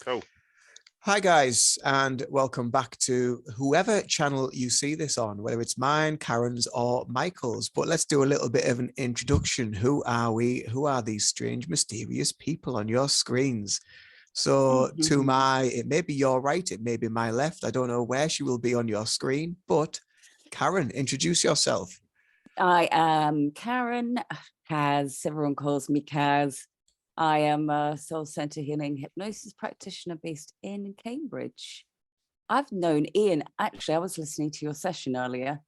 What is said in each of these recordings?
Cool. Hi guys, and welcome back to whoever channel you see this on, whether it's mine, Karen's, or Michael's. But let's do a little bit of an introduction. Who are we? Who are these strange, mysterious people on your screens? So to it may be your right, it may be my left. I don't know where she will be on your screen, but Karen, introduce yourself. I am Karen, Kaz. Everyone calls me Kaz. I am a soul center healing hypnosis practitioner based in Cambridge. I've known Ian. Actually, I was listening to your session earlier.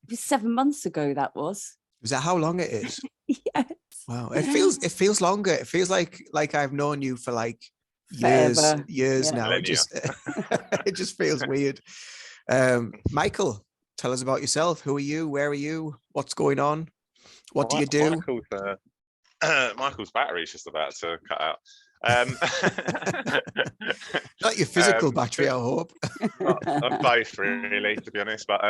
It was 7 months ago. That was. Is that how long it is? Yes. Wow. It feels longer. It feels like I've known you for like Forever. years Yeah. now. It just feels weird. Michael, tell us about yourself. Who are you? Where are you? What's going on? What do you do? Michael's battery is just about to cut out. Not your physical battery, I hope. Both, really, to be honest. But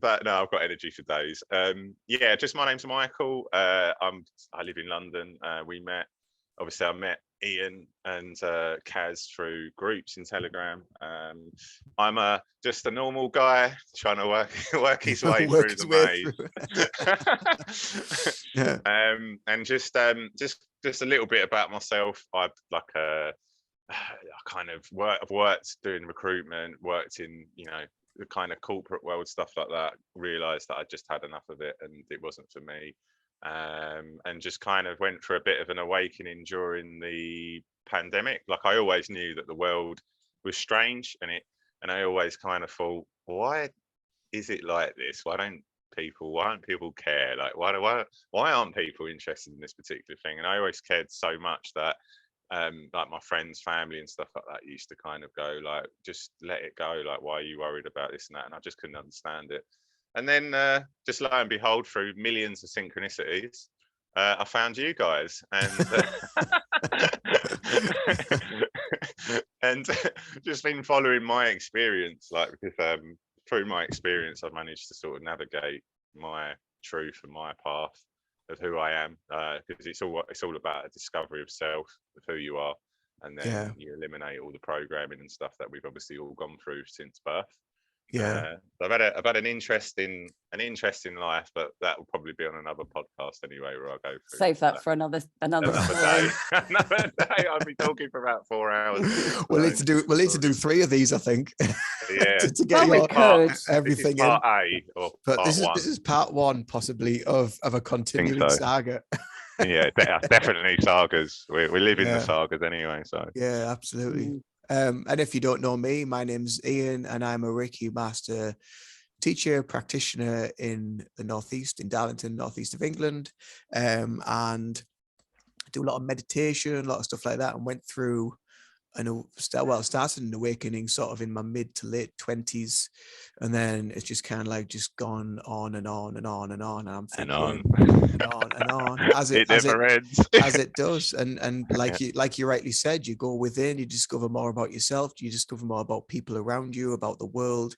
but no, I've got energy for days. Yeah, just my name's Michael. I live in London. I met Ian and Kaz through groups in Telegram. I'm just a normal guy trying to work his way through the maze. Yeah. And just a little bit about myself. I've worked doing recruitment, worked in the kind of corporate world, stuff like that. Realised that I just had enough of it and it wasn't for me. And just kind of went for a bit of an awakening during the pandemic. Like, I always knew that the world was strange, and I always kind of thought, why is it like this? Why don't people care? Like, why aren't people interested in this particular thing? And I always cared so much that like my friends, family and stuff like that used to kind of go like, just let it go. Like, why are you worried about this and that? And I just couldn't understand it. And then just lo and behold, through millions of synchronicities, I found you guys, and just been following my experience, like, because through my experience, I've managed to sort of navigate my truth and my path of who I am, because it's all about a discovery of self, of who you are, and then you eliminate all the programming and stuff that we've obviously all gone through since birth. I've had an interesting life, but that will probably be on another podcast anyway, where I'll go through. Save that for another day. Another day. I'll be talking for about 4 hours. We'll need to do 3 of these, I think. Yeah. to get everything part in. A or but part one. This is part 1, possibly, of a continuing saga. Yeah, definitely sagas. We live in the sagas anyway. So yeah, absolutely. And if you don't know me, my name's Ian, and I'm a Reiki master teacher, practitioner in the Northeast, in Darlington, Northeast of England. And I do a lot of meditation, a lot of stuff like that, and went through started an awakening sort of in my mid to late 20s, and then it's just kind of like just gone on and on and on and on, and I'm thinking and on as it does, and like you rightly said, you go within, you discover more about yourself, you discover more about people around you, about the world,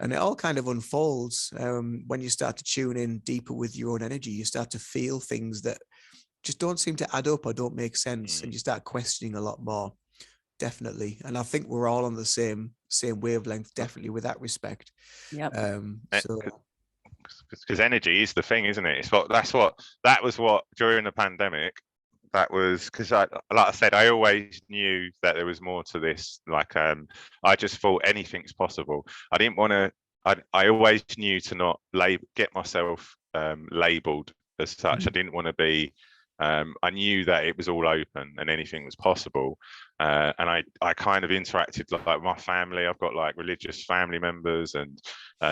and it all kind of unfolds when you start to tune in deeper with your own energy. You start to feel things that just don't seem to add up or don't make sense, and you start questioning a lot more. Definitely. And I think we're all on the same wavelength, definitely, with that respect. Yeah. Because energy is the thing, isn't it? That was what during the pandemic, that was because like I said, I always knew that there was more to this. Like, I just thought anything's possible. I didn't want to, I always knew to not get myself labeled as such. I didn't want to be, I knew that it was all open and anything was possible. And I kind of interacted like my family. I've got like religious family members and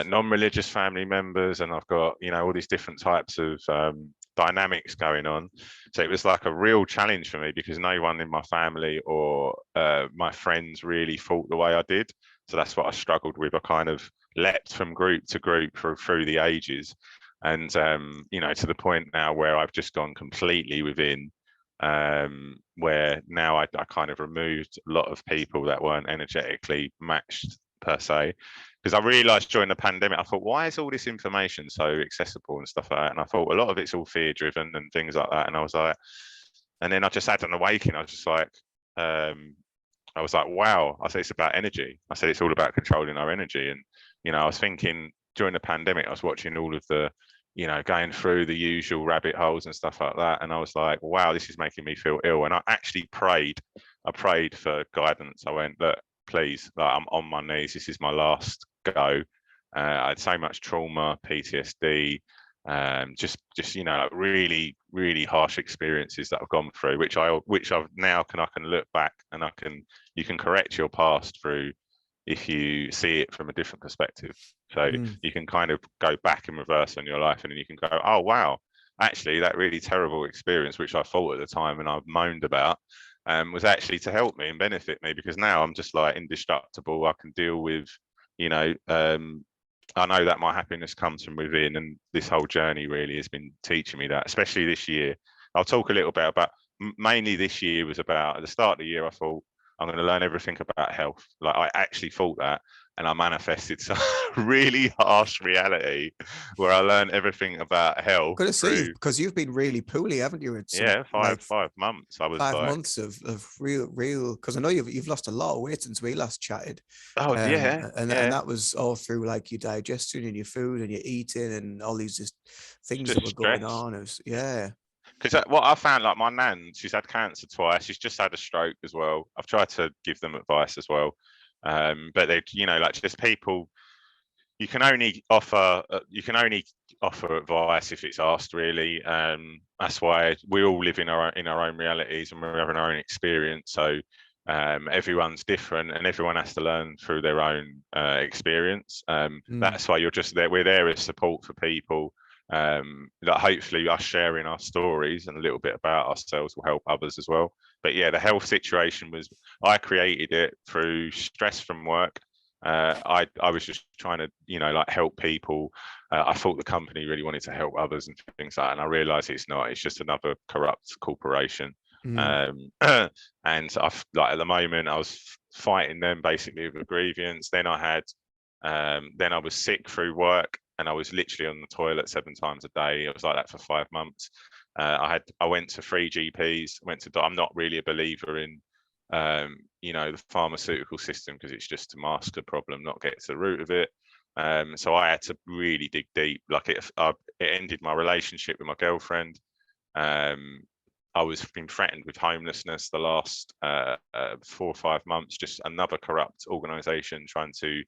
non-religious family members, and I've got, all these different types of dynamics going on. So it was like a real challenge for me, because no one in my family or my friends really thought the way I did. So that's what I struggled with. I kind of leapt from group to group through the ages. And, to the point now where I've just gone completely within, where now I kind of removed a lot of people that weren't energetically matched per se, because I realized during the pandemic, I thought, why is all this information so accessible and stuff like that? And I thought a lot of it's all fear driven and things like that. And I was like, And then I just had an awakening. I was just like, I was like, wow. I said, it's about energy. I said, it's all about controlling our energy. And, you know, I was thinking during the pandemic, I was watching all of the, you know, going through the usual rabbit holes and stuff like that. And I was like, wow, this is making me feel ill. And I actually prayed. I prayed for guidance. I went, look, please, like, I'm on my knees. This is my last go. I had so much trauma, PTSD, just you know, like really harsh experiences that I've gone through, which I've now I can look back and you can correct your past through if you see it from a different perspective. So you can kind of go back and reverse on your life, and then you can go, oh wow, actually that really terrible experience, which I thought at the time and I've moaned about, was actually to help me and benefit me, because now I'm just like indestructible. I can deal with, you know, I know that my happiness comes from within, and this whole journey really has been teaching me that, especially this year. I'll talk a little bit about, mainly this year was about, at the start of the year, I thought I'm going to learn everything about health. Like, I actually thought that, and I manifested some really harsh reality where I learned everything about health. Good to see, because you've been really poorly, haven't you? It's yeah, five months. I was 5 months of real. Because I know you've lost a lot of weight since we last chatted. Oh yeah, and that was all through like your digestion and your food and your eating and all these just things that were going on. It was, yeah. Because what I found, like my nan, she's had cancer twice. She's just had a stroke as well. I've tried to give them advice as well, but they, you know, like just people. You can only offer advice if it's asked, really. That's why we all live in our own realities, and we're having our own experience. So everyone's different, and everyone has to learn through their own experience. That's why you're just there. We're there as support for people. That hopefully us sharing our stories and a little bit about ourselves will help others as well. But yeah, the health situation was, I created it through stress from work. I was just trying to, you know, like help people. I thought the company really wanted to help others and things like that, and I realized it's not. It's just another corrupt corporation. And I've, like, at the moment I was fighting them basically with a grievance. Then I was sick through work, and I was literally on the toilet 7 times a day. It was like that for 5 months. I went to 3 GPs. I'm not really a believer in you know, the pharmaceutical system, because it's just to mask a problem, not get to the root of it. So I had to really dig deep. Like it ended my relationship with my girlfriend. I was been threatened with homelessness the last 4 or 5 months. Just another corrupt organisation trying to,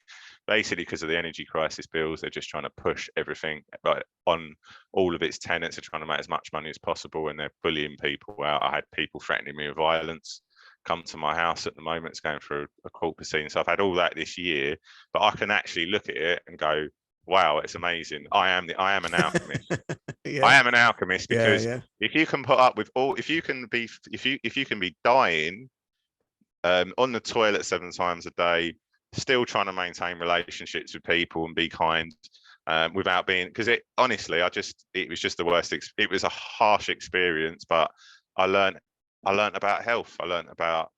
basically, because of the energy crisis bills, they're just trying to push everything like on all of its tenants. They're trying to make as much money as possible, and they're bullying people out. I had people threatening me with violence come to my house at the moment. It's going through a court proceeding. So I've had all that this year, but I can actually look at it and go, wow, it's amazing. I am an alchemist. Yeah. I am an alchemist, because if you can put up with if you can be dying on the toilet 7 times a day, still trying to maintain relationships with people and be kind, without being, because it honestly, it was just the worst. It was a harsh experience, but I learned about health. I learned about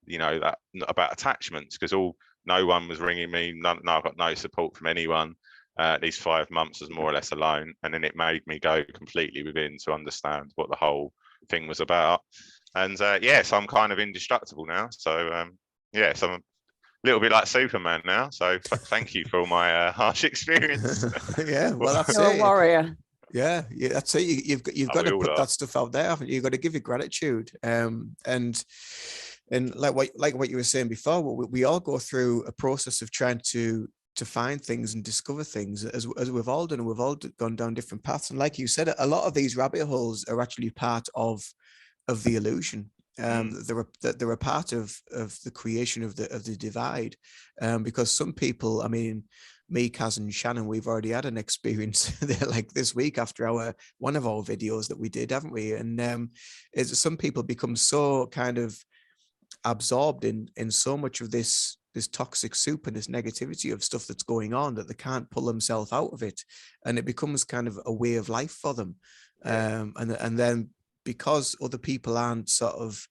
you know, that about attachments, because no one was ringing me. I got no support from anyone. These 5 months was more or less alone, and then it made me go completely within to understand what the whole thing was about. And so I'm kind of indestructible now. So so I'm a little bit like Superman now. So thank you for all my harsh experience. Yeah, well, that's You're it. a warrior. Yeah, that's it. You've got to put that stuff out there. You've got to give it gratitude. And like what you were saying before, we all go through a process of trying to find things and discover things, as we've all done. We've all gone down different paths. And like you said, a lot of these rabbit holes are actually part of the illusion. They're a part of the creation of the divide. Because some people, I mean, me, Kaz, and Shannon, we've already had an experience there, like this week after one of our videos that we did, haven't we? And some people become so kind of absorbed in so much of this toxic soup and this negativity of stuff that's going on that they can't pull themselves out of it, and it becomes kind of a way of life for them. And then because other people aren't sort of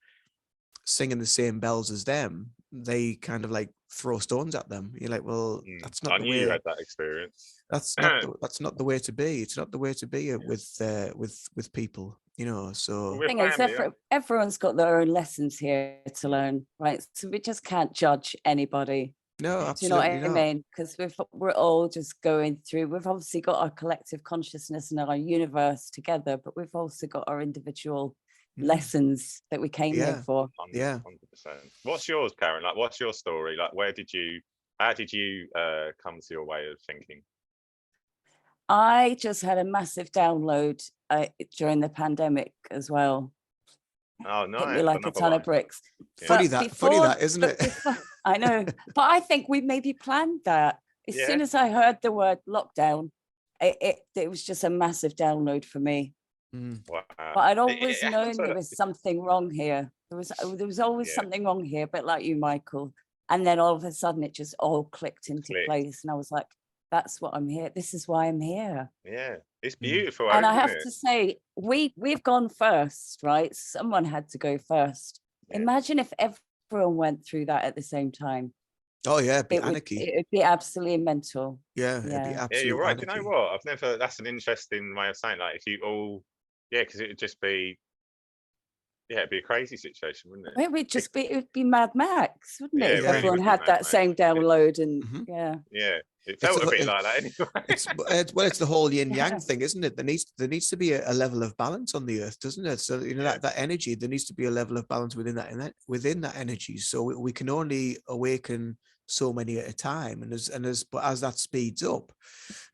singing the same bells as them, they kind of like throw stones at them. You're like, well, that's not I the knew you way. had that experience. That's not the way to be. It's not the way to be with people, you know. So We're Thing is, family, yeah. everyone's got their own lessons here to learn, right? So we just can't judge anybody. no, Do you know what absolutely I not. mean? Because we're all just going through. We've obviously got our collective consciousness and our universe together, but we've also got our individual lessons that we came here Yeah. for. Yeah. 100%. What's yours, Karen? Like, what's your story? Like, how did you come to your way of thinking? I just had a massive download during the pandemic as well. Oh, nice. Hit me like a Another ton one. of bricks. Yeah. Funny that, isn't it? I know, but I think we maybe planned that. As soon as I heard the word lockdown, it was just a massive download for me. Wow. But I'd always It known happens there like was something wrong here. There was always Yeah. something wrong here, a bit like you, Michael. And then all of a sudden it just all clicked into Clicked. place. And I was like, that's what I'm here. This is why I'm here. Yeah, it's beautiful. And I isn't have it? to say, we've gone first, right? Someone had to go first. Yeah. Imagine if everyone went through that at the same time. Oh yeah, it'd be It anarchy. would be absolutely mental. Yeah, it'd be Yeah. absolute You're right. anarchy. Do you know what? I've never. That's an interesting way of saying. Like, if you all, because it would just be, it'd be a crazy situation, wouldn't it? It would be Mad Max, wouldn't it? Yeah, If it really everyone would be had Mad that Max. same download and yeah. Yeah, it It's felt a- a bit like that anyway. it's the whole yin yang Yeah. thing, isn't it? There needs to be a level of balance on the earth, doesn't it? So you know that energy, there needs to be a level of balance within that energy. So we can only awaken so many at a time, and as that speeds up,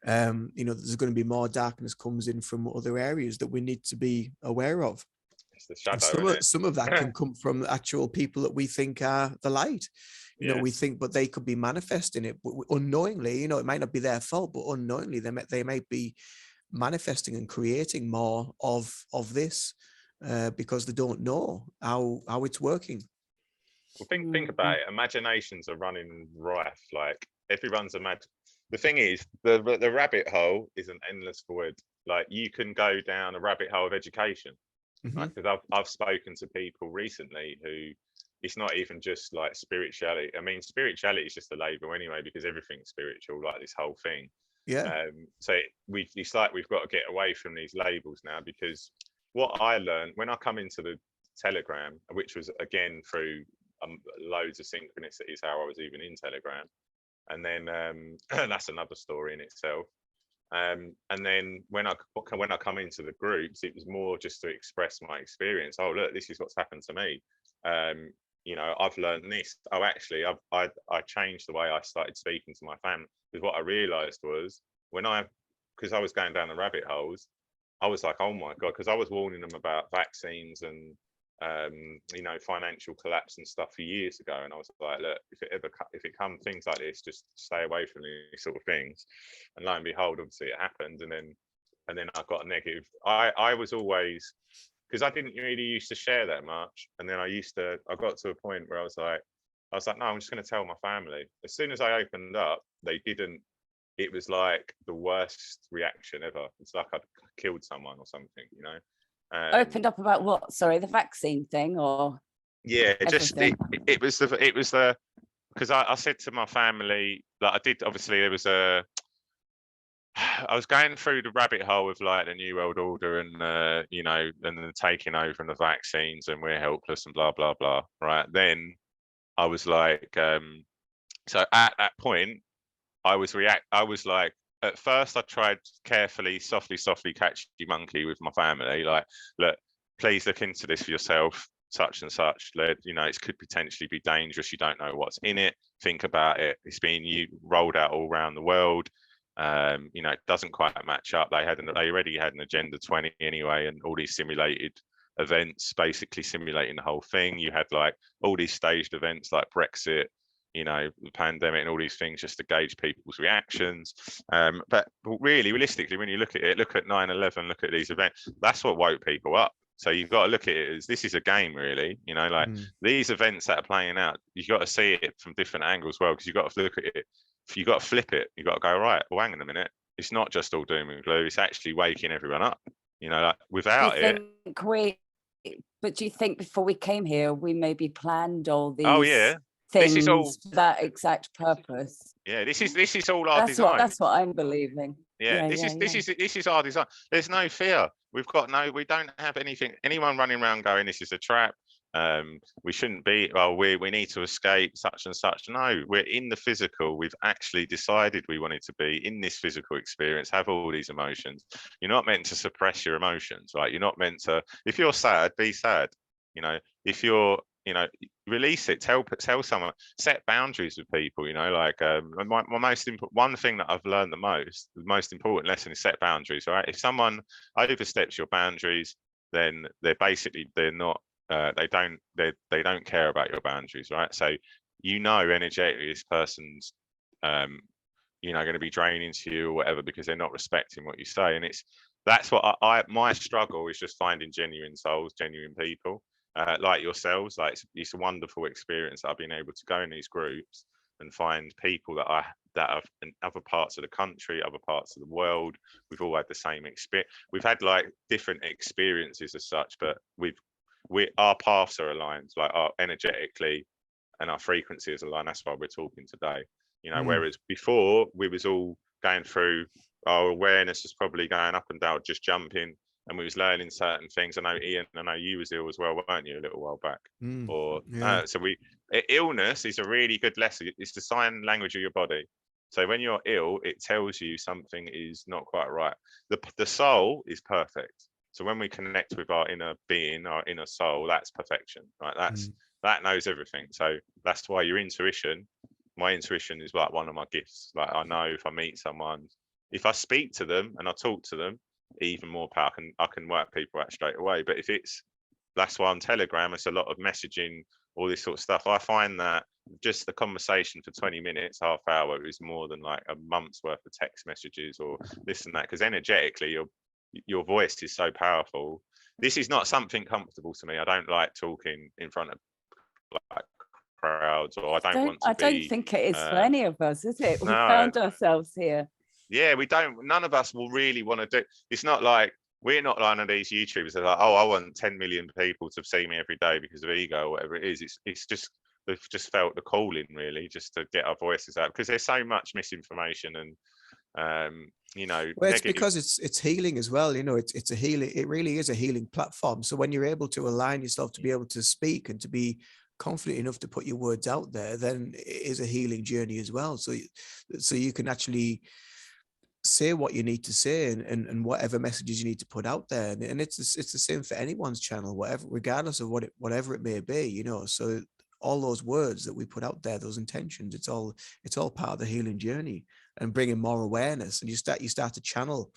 you know, there's going to be more darkness comes in from other areas that we need to be aware of. It's the shadow. And some of that can come from actual people that we think are the light. You know, we think, but they could be manifesting it unknowingly. You know, it might not be their fault, but unknowingly they might be manifesting and creating more of this because they don't know how it's working. Well, think about it. Imaginations are running rife. Like, everyone's the thing is, the rabbit hole is an endless void. Like, you can go down a rabbit hole of education. Like, because I've spoken to people recently who, it's not even just like spirituality. I mean, spirituality is just a label anyway, because everything's spiritual, like this whole thing. Yeah. So it's like we've got to get away from these labels now, because what I learned when I come into the Telegram, which was again through loads of synchronicities, how I was even in Telegram, and then that's another story in itself. And then when I come into the groups, it was more just to express my experience. Oh, look, this is what's happened to me. You know, I've learned this. Oh, actually, I changed the way I started speaking to my family, because what I realized was because I was going down the rabbit holes, I was like, oh my God, because I was warning them about vaccines and you know, financial collapse and stuff for years ago, and I was like, look, if it comes things like this, just stay away from these sort of things. And lo and behold, obviously it happened, and then I got a negative. I was always, because I didn't really used to share that much, and then I got to a point where I was like, no, I'm just going to tell my family. As soon as I opened up, they didn't. It was like the worst reaction ever. It's like I'd killed someone or something, you know. Opened up about what? Sorry, the vaccine thing, or yeah, everything? it was the because I said to my family, like, I did, obviously there was I was going through the rabbit hole of like the New World Order and you know, and the taking over and the vaccines and we're helpless and blah blah blah, right? Then I was like, so at that point I was like, at first I tried carefully, softly catch you monkey with my family, like, look, please look into this for yourself, such and such. You know, it could potentially be dangerous. You don't know what's in it. Think about it. It's been rolled out all around the world. You know, it doesn't quite match up. They already had an Agenda 20 anyway, and all these simulated events, basically simulating the whole thing. You had like all these staged events like Brexit, you know, the pandemic and all these things, just to gauge people's reactions. But really, realistically, when you look at it, look at 9/11, look at these events, that's what woke people up. So you've got to look at it as this is a game, really. You know, like these events that are playing out, you've got to see it from different angles, well, because you've got to look at it. You've got to flip it. You've got to go, right, well, hang on a minute. It's not just all doom and gloom. It's actually waking everyone up. You know, like without it. But do you think before we came here, we maybe planned all these? Oh yeah. this is all. things for that exact purpose. Yeah, this is all our That's design. that's what I'm believing. Yeah, this is our design. There's no fear. We don't have anyone running around going, this is a trap. We shouldn't be, well, we need to escape such and such. No, we're in the physical. We've actually decided we wanted to be in this physical experience, have all these emotions. You're not meant to suppress your emotions, right? You're not meant to, if you're sad, be sad. You know, if you're, release it, tell someone, set boundaries with people, like my one thing that I've learned the most important lesson is set boundaries, right? If someone oversteps your boundaries, then they're not they don't care about your boundaries, right? So energetically this person's going to be draining to you or whatever because they're not respecting what you say. And that's what my struggle is, just finding genuine souls, genuine people like yourselves. Like it's a wonderful experience that I've been able to go in these groups and find people that are in other parts of the country, other parts of the world. We've all had the same experience. We've had like different experiences as such, but our paths are aligned, like our energetically, and our frequency is aligned. That's why we're talking today. Whereas before we was all going through, our awareness was probably going up and down, just jumping, and we was learning certain things. I know Ian, I know you was ill as well, weren't you, a little while back? Illness is a really good lesson. It's the sign language of your body. So when you're ill, it tells you something is not quite right. The soul is perfect. So when we connect with our inner being, our inner soul, that's perfection, right? That knows everything. So that's why my intuition is like one of my gifts. Like I know if I meet someone, if I speak to them and I talk to them, even more power. I can work people out straight away. But that's why on Telegram, it's a lot of messaging, all this sort of stuff. I find that just the conversation for 20 minutes, half hour is more than like a month's worth of text messages or this and that, because energetically your voice is so powerful. This is not something comfortable to me. I don't like talking in front of like crowds, or I don't want to be. I don't think it is for any of us, is it? We No. found ourselves here. Yeah, none of us will really want to do. It's not like we're not one of these YouTubers that are like, oh, I want 10 million people to see me every day because of ego or whatever it is. It's just, we've just felt the calling really, just to get our voices out, because there's so much misinformation and well, it's because it's healing as well. It's a healing. It really is a healing platform. So when you're able to align yourself to be able to speak and to be confident enough to put your words out there, then it is a healing journey as well. So you can actually say what you need to say and whatever messages you need to put out there. And it's the same for anyone's channel, whatever, regardless of whatever it may be, So all those words that we put out there, those intentions, it's all part of the healing journey and bringing more awareness. And you start to channel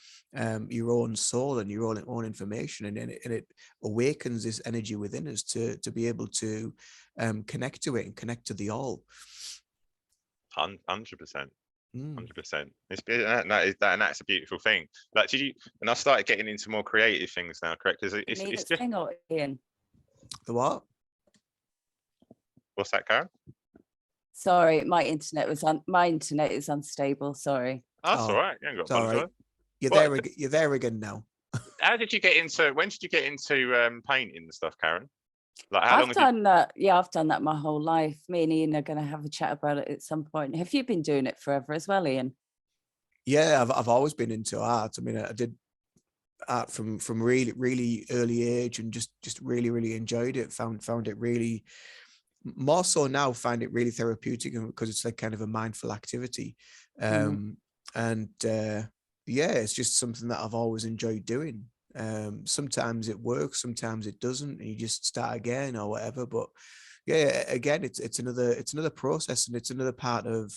your own soul and your own information, and it awakens this energy within us to be able to connect to it and connect to the all. 100%. 100%. That's a beautiful thing. Like, and I started getting into more creative things now, correct? Because it's just. Hang on, Ian. The what? What's that, Karen? Sorry, my internet is unstable. Sorry. Oh, that's all right. You ain't got to apologize. You're there again now. When did you get into painting and stuff, Karen? Like I've done that my whole life. Me and Ian are going to have a chat about it at some point. Have you been doing it forever as well, Ian? Yeah, I've always been into art. I mean, I did art from really, really early age, and just really, really enjoyed it. Found it really, more so now, find it really therapeutic because it's like kind of a mindful activity. It's just something that I've always enjoyed doing. Sometimes it works, sometimes it doesn't, and you just start again or whatever. But yeah, again, it's another process, and it's another part of,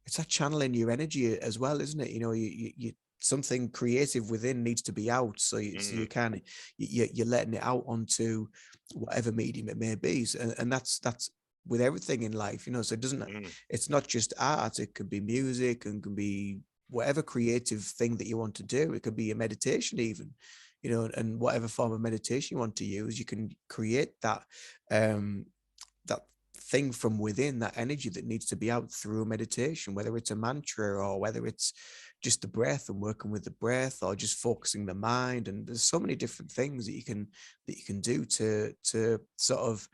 it's that channeling your energy as well, isn't it? You something creative within needs to be out, so you're letting it out onto whatever medium it may be, and that's with everything in life, so it doesn't, it's not just art, it could be music and can be whatever creative thing that you want to do. It could be a meditation even, and whatever form of meditation you want to use, you can create that that thing from within, that energy that needs to be out through meditation, whether it's a mantra or whether it's just the breath and working with the breath, or just focusing the mind. And there's so many different things that you can do to sort of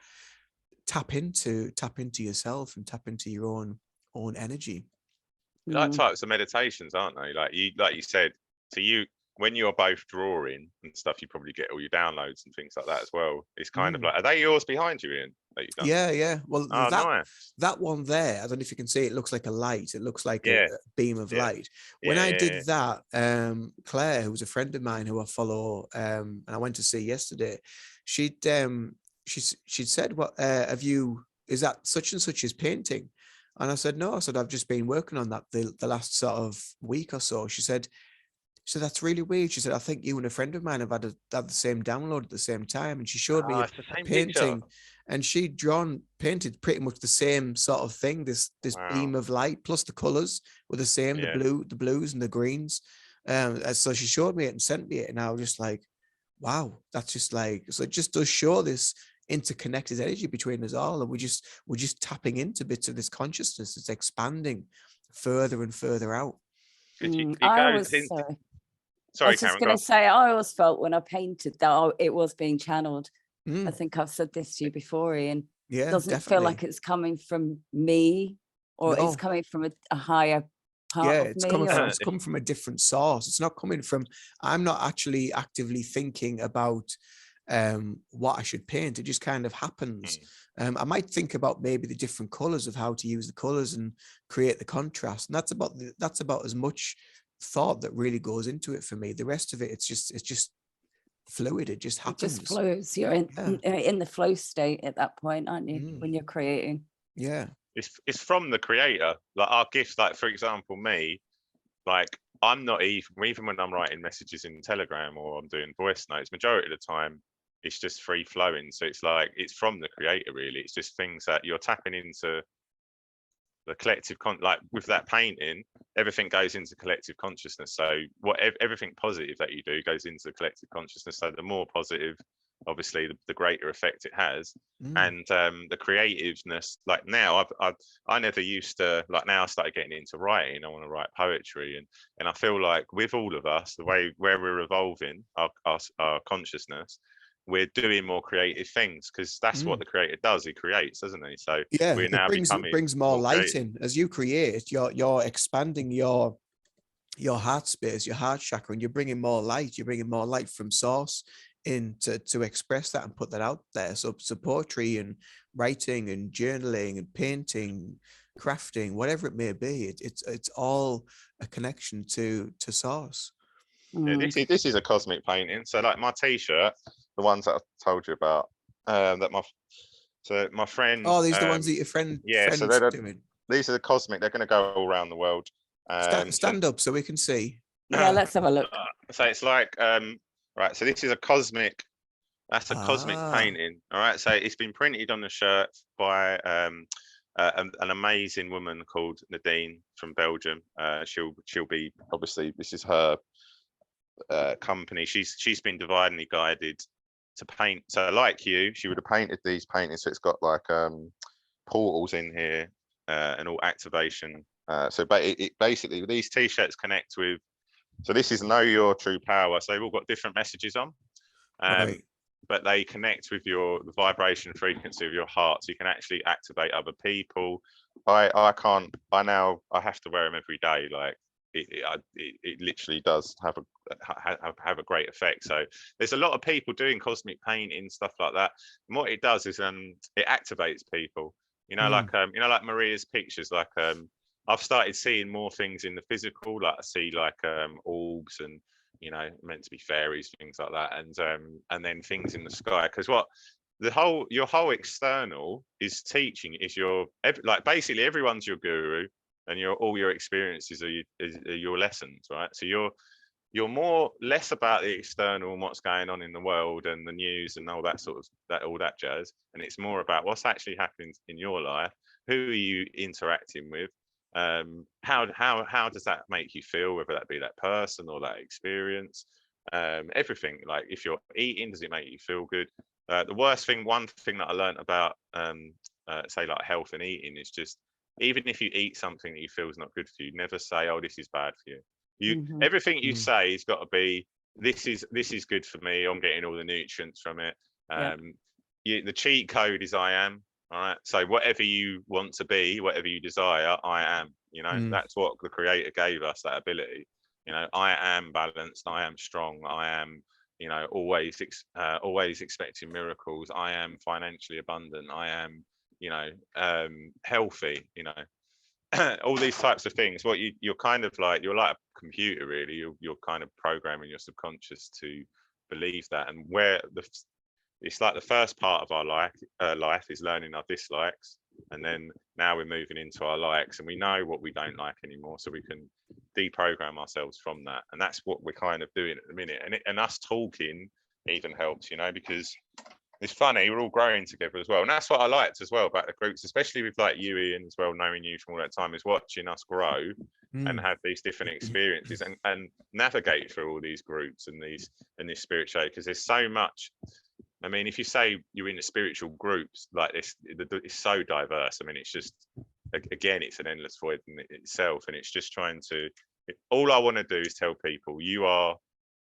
tap into yourself and tap into your own energy. Like Mm. types of meditations, aren't they? Like you said, to you, when you're both drawing and stuff, you probably get all your downloads and things like that as well. It's kind of like, are they yours behind you, Ian, that you've done? Yeah. Well, Oh, nice. that one there, I don't know if you can see, it looks like a light. It looks like a beam of light. When I did that, Claire, who was a friend of mine who I follow, and I went to see yesterday, she'd said, "What have you? Is that such and such is painting?" And I said, "No." I said, "I've just been working on that the last sort of week or so." She said, "That's really weird." She said, "I think you and a friend of mine have had the same download at the same time." And she showed me Oh, a it's the same painting, picture. and she'd painted pretty much the same sort of thing. This Wow. beam of light, plus the colors were the same, the blues and the greens. And so she showed me it and sent me it, and I was just like, wow, that's just like, so it just does show this interconnected energy between us all, and we're just tapping into bits of this consciousness. It's expanding further and further out. It I goes was into. sorry. I Sorry, was just Karen. Go going on. to say, I always felt when I painted that it was being channeled. I Mm, think I've said this to you before, Ian. yeah, It doesn't feel definitely. like it's coming from me, or it's No. coming from a higher part Yeah, of it's me. coming Or from, it's coming from a different source. It's not coming from, I'm not actually actively thinking about what I should paint. It just kind of happens. I might think about maybe the different colors of how to use the colors and create the contrast, and that's about as much thought that really goes into it for me. The rest of it, it's just fluid. It just it happens. just flows. You're in the flow state at that point, aren't you? When you're creating. Yeah. It's from the creator. Like our gifts, like for example, me, like I'm not even when I'm writing messages in Telegram or I'm doing voice notes, majority of the time it's just free flowing. So it's like it's from the creator really. It's just things that you're tapping into the collective like with that painting, everything goes into collective consciousness. So everything positive that you do goes into the collective consciousness. So the more positive, obviously, the greater effect it has. And the creativeness, like now I never used to, like now I started getting into writing. I want to write poetry, and I feel like with all of us, the way where we're evolving our consciousness, we're doing more creative things, because that's what the creator does. He creates, doesn't he? So Yeah, we're now it becoming brings more light creative. in as you create. You're expanding your heart space, your heart chakra, and you're bringing more light. You're bringing more light from source in to express that and put that out there. So poetry and writing and journaling and painting, crafting, whatever it may be, it's all a connection to source. Yeah, this is a cosmic painting. So like my t-shirt, the ones that I told you about, that my friend. Oh, these are the ones that your So friend's doing. these are the cosmic. They're going to go all around the world. Stand up so we can see. Yeah, let's have a look. So it's like right. So this is a cosmic. That's a cosmic painting. All right. So it's been printed on the shirt by an amazing woman called Nadine from Belgium. She'll be, obviously, this is her company. She's been divinely guided to paint. So like you, she would have painted these paintings. So it's got like portals in here and all activation. So it basically, these t-shirts connect with. So this is Know Your True Power. So they've all got different messages on. Right. But they connect with the vibration frequency of your heart, so you can actually activate other people. I have to wear them every day. Like it literally does have a great effect. So there's a lot of people doing cosmic painting, stuff like that. And what it does is it activates people. Like Maria's pictures. Like I've started seeing more things in the physical. Like I see like orbs and meant to be fairies, things like that, and then things in the sky. Because what your whole external is teaching is like basically everyone's your guru, and all your experiences are your lessons, right? So you're more less about the external and what's going on in the world and the news and all that sort of all that jazz, and it's more about what's actually happening in your life. Who are you interacting with? How does that make you feel, whether that be that person or that experience? Everything. Like if you're eating, does it make you feel good? One thing that I learned about say like health and eating is just, even if you eat something that you feel is not good for you, never say, oh, this is bad for you. Everything you say has got to be, this is good for me, I'm getting all the nutrients from it. The cheat code is I am. All right. So whatever you want to be, whatever you desire, I am. That's what the Creator gave us, that ability. I am balanced. I am strong. I am, always expecting miracles. I am financially abundant. I am, healthy. All these types of things. What you're kind of like, you're like a computer, really. You're kind of programming your subconscious to believe that, and it's like the first part of our life is learning our dislikes, and then now we're moving into our likes, and we know what we don't like anymore, so we can deprogram ourselves from that. And that's what we're kind of doing at the minute. And us talking even helps, because it's funny, we're all growing together as well. And that's what I liked as well about the groups, especially with like you, Ian, as well, knowing you from all that time, is watching us grow and have these different experiences and navigate through all these groups and this spirituality, because there's so much. I mean, if you say you're in the spiritual groups like this, it's so diverse. I mean, it's just, again, it's an endless void in itself. And it's just trying to, all I want to do is tell people, you are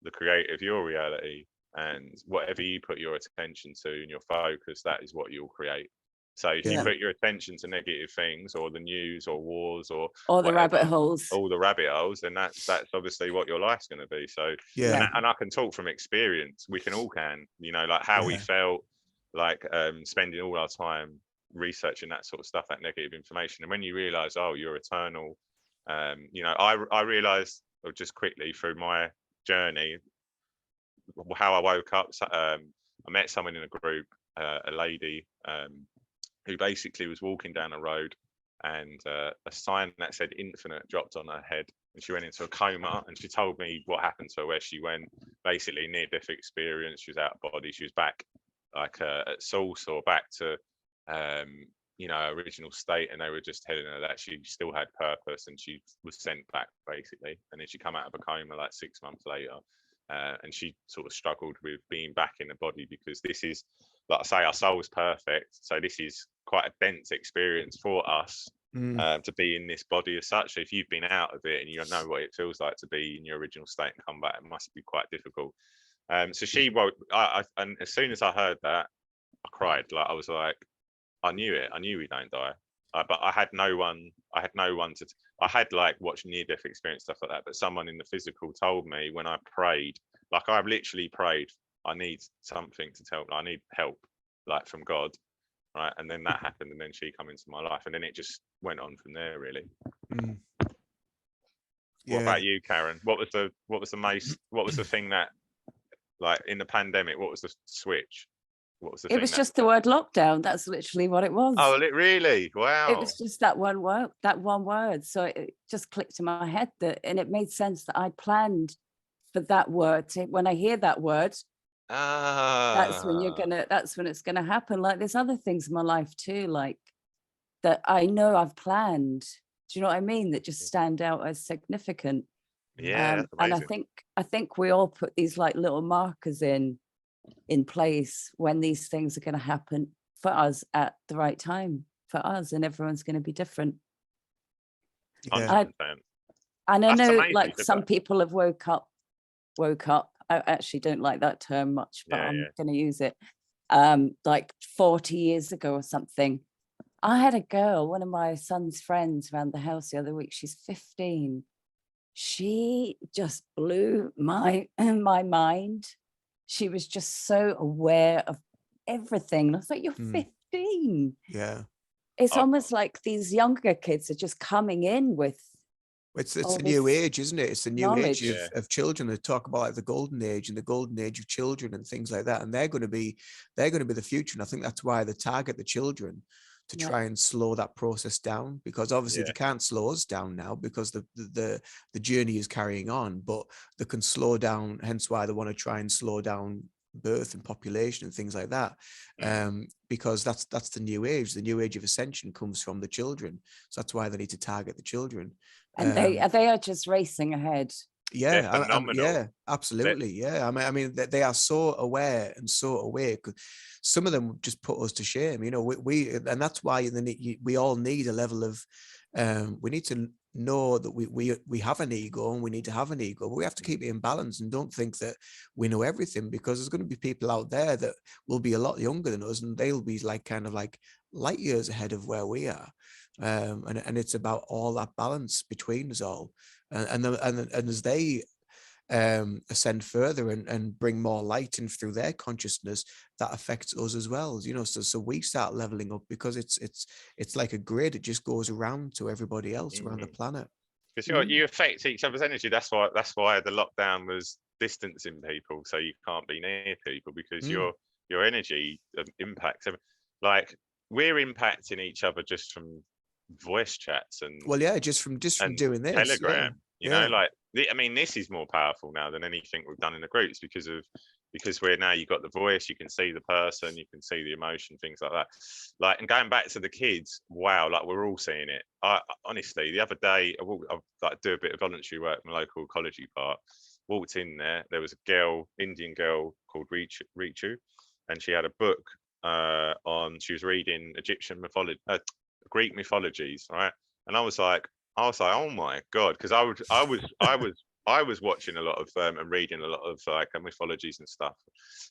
the creator of your reality, and whatever you put your attention to and your focus, that is what you'll create. So if you put your attention to negative things, or the news, or wars, or the rabbit holes, all the rabbit holes, then that's obviously what your life's going to be. So and I can talk from experience. We can all like how we felt like spending all our time researching that sort of stuff, that negative information. And when you realize, oh, you're eternal, I realized, just quickly through my journey, how I woke up. I met someone in a group, a lady who basically was walking down a road, and a sign that said infinite dropped on her head, and she went into a coma. And she told me what happened to her, where she went, basically near-death experience. She was out of body. She was back like at source, or back to original state, and they were just telling her that she still had purpose, and she was sent back basically. And then she come out of a coma like 6 months later. And she sort of struggled with being back in the body, because this is, like I say, our soul is perfect. So this is quite a dense experience for us to be in this body as such. So if you've been out of it and you know what it feels like to be in your original state and come back, it must be quite difficult. So she woke, and as soon as I heard that, I cried. Like, I was like, I knew it. I knew we don't die. But I had no one to. I had like watched near-death experience, stuff like that. But someone in the physical told me when I prayed, like I've literally prayed, I need something to tell. I need help, like from God, right? And then that happened, and then she come into my life, and then it just went on from there, really. What about you, Karen? What was the thing that, like in the pandemic, what was the switch? What was the thing? It was just the word lockdown. That's literally what it was. Oh, really? Wow. It was just that one word. So it just clicked in my head, and it made sense that I planned for that word. When I hear that word, that's when it's gonna happen. Like there's other things in my life too, like that I know I've planned. Do you know what I mean? That just stand out as significant. Yeah. And I think we all put these like little markers in place when these things are going to happen for us at the right time for us, and everyone's going to be different. 100%. And I know like some people have woke up. I actually don't like that term much, but I'm going to use it. Like 40 years ago or something, I had a girl, one of my son's friends, around the house the other week. She's 15. She just blew my mind. She was just so aware of everything. And I was like, you're 15. Yeah. It's almost like these younger kids are just coming in with. It's a new age, isn't it? It's the new age of children. They talk about like the golden age and the golden age of children and things like that. And they're going to be the future. And I think that's why they target the children to try and slow that process down, because obviously they can't slow us down now because the journey is carrying on, but they can slow down, hence why they want to try and slow down birth and population and things like that, because that's the new age. The new age of ascension comes from the children, so that's why they need to target the children, and they are just racing ahead. Yeah, absolutely. Yeah, I mean, they are so aware and so awake. Some of them just put us to shame, we and that's why we all need a level of, we need to know that we have an ego and we need to have an ego, but we have to keep it in balance and don't think that we know everything, because there's going to be people out there that will be a lot younger than us and they'll be like kind of like light years ahead of where we are. And it's about all that balance between us all, and as they ascend further and bring more light in through their consciousness, that affects us as well, you know. So we start leveling up, because it's like a grid. It just goes around to everybody else around the planet. Because you affect each other's energy. That's why the lockdown was distancing people, so you can't be near people, because your energy impacts. Like, we're impacting each other just from voice chats and just from doing this Telegram. You know, like, I mean, this is more powerful now than anything we've done in the groups, because we're now, you've got the voice, you can see the person, you can see the emotion, things like that. Like, and going back to the kids, wow, like, we're all seeing it. I honestly, the other day, I like do a bit of voluntary work in the local ecology park. Walked in there was a girl, Indian girl called Richu, and she had a book she was reading Egyptian mythology, Greek mythologies, right? And I was like, oh my god, because I was watching a lot of and reading a lot of like mythologies and stuff,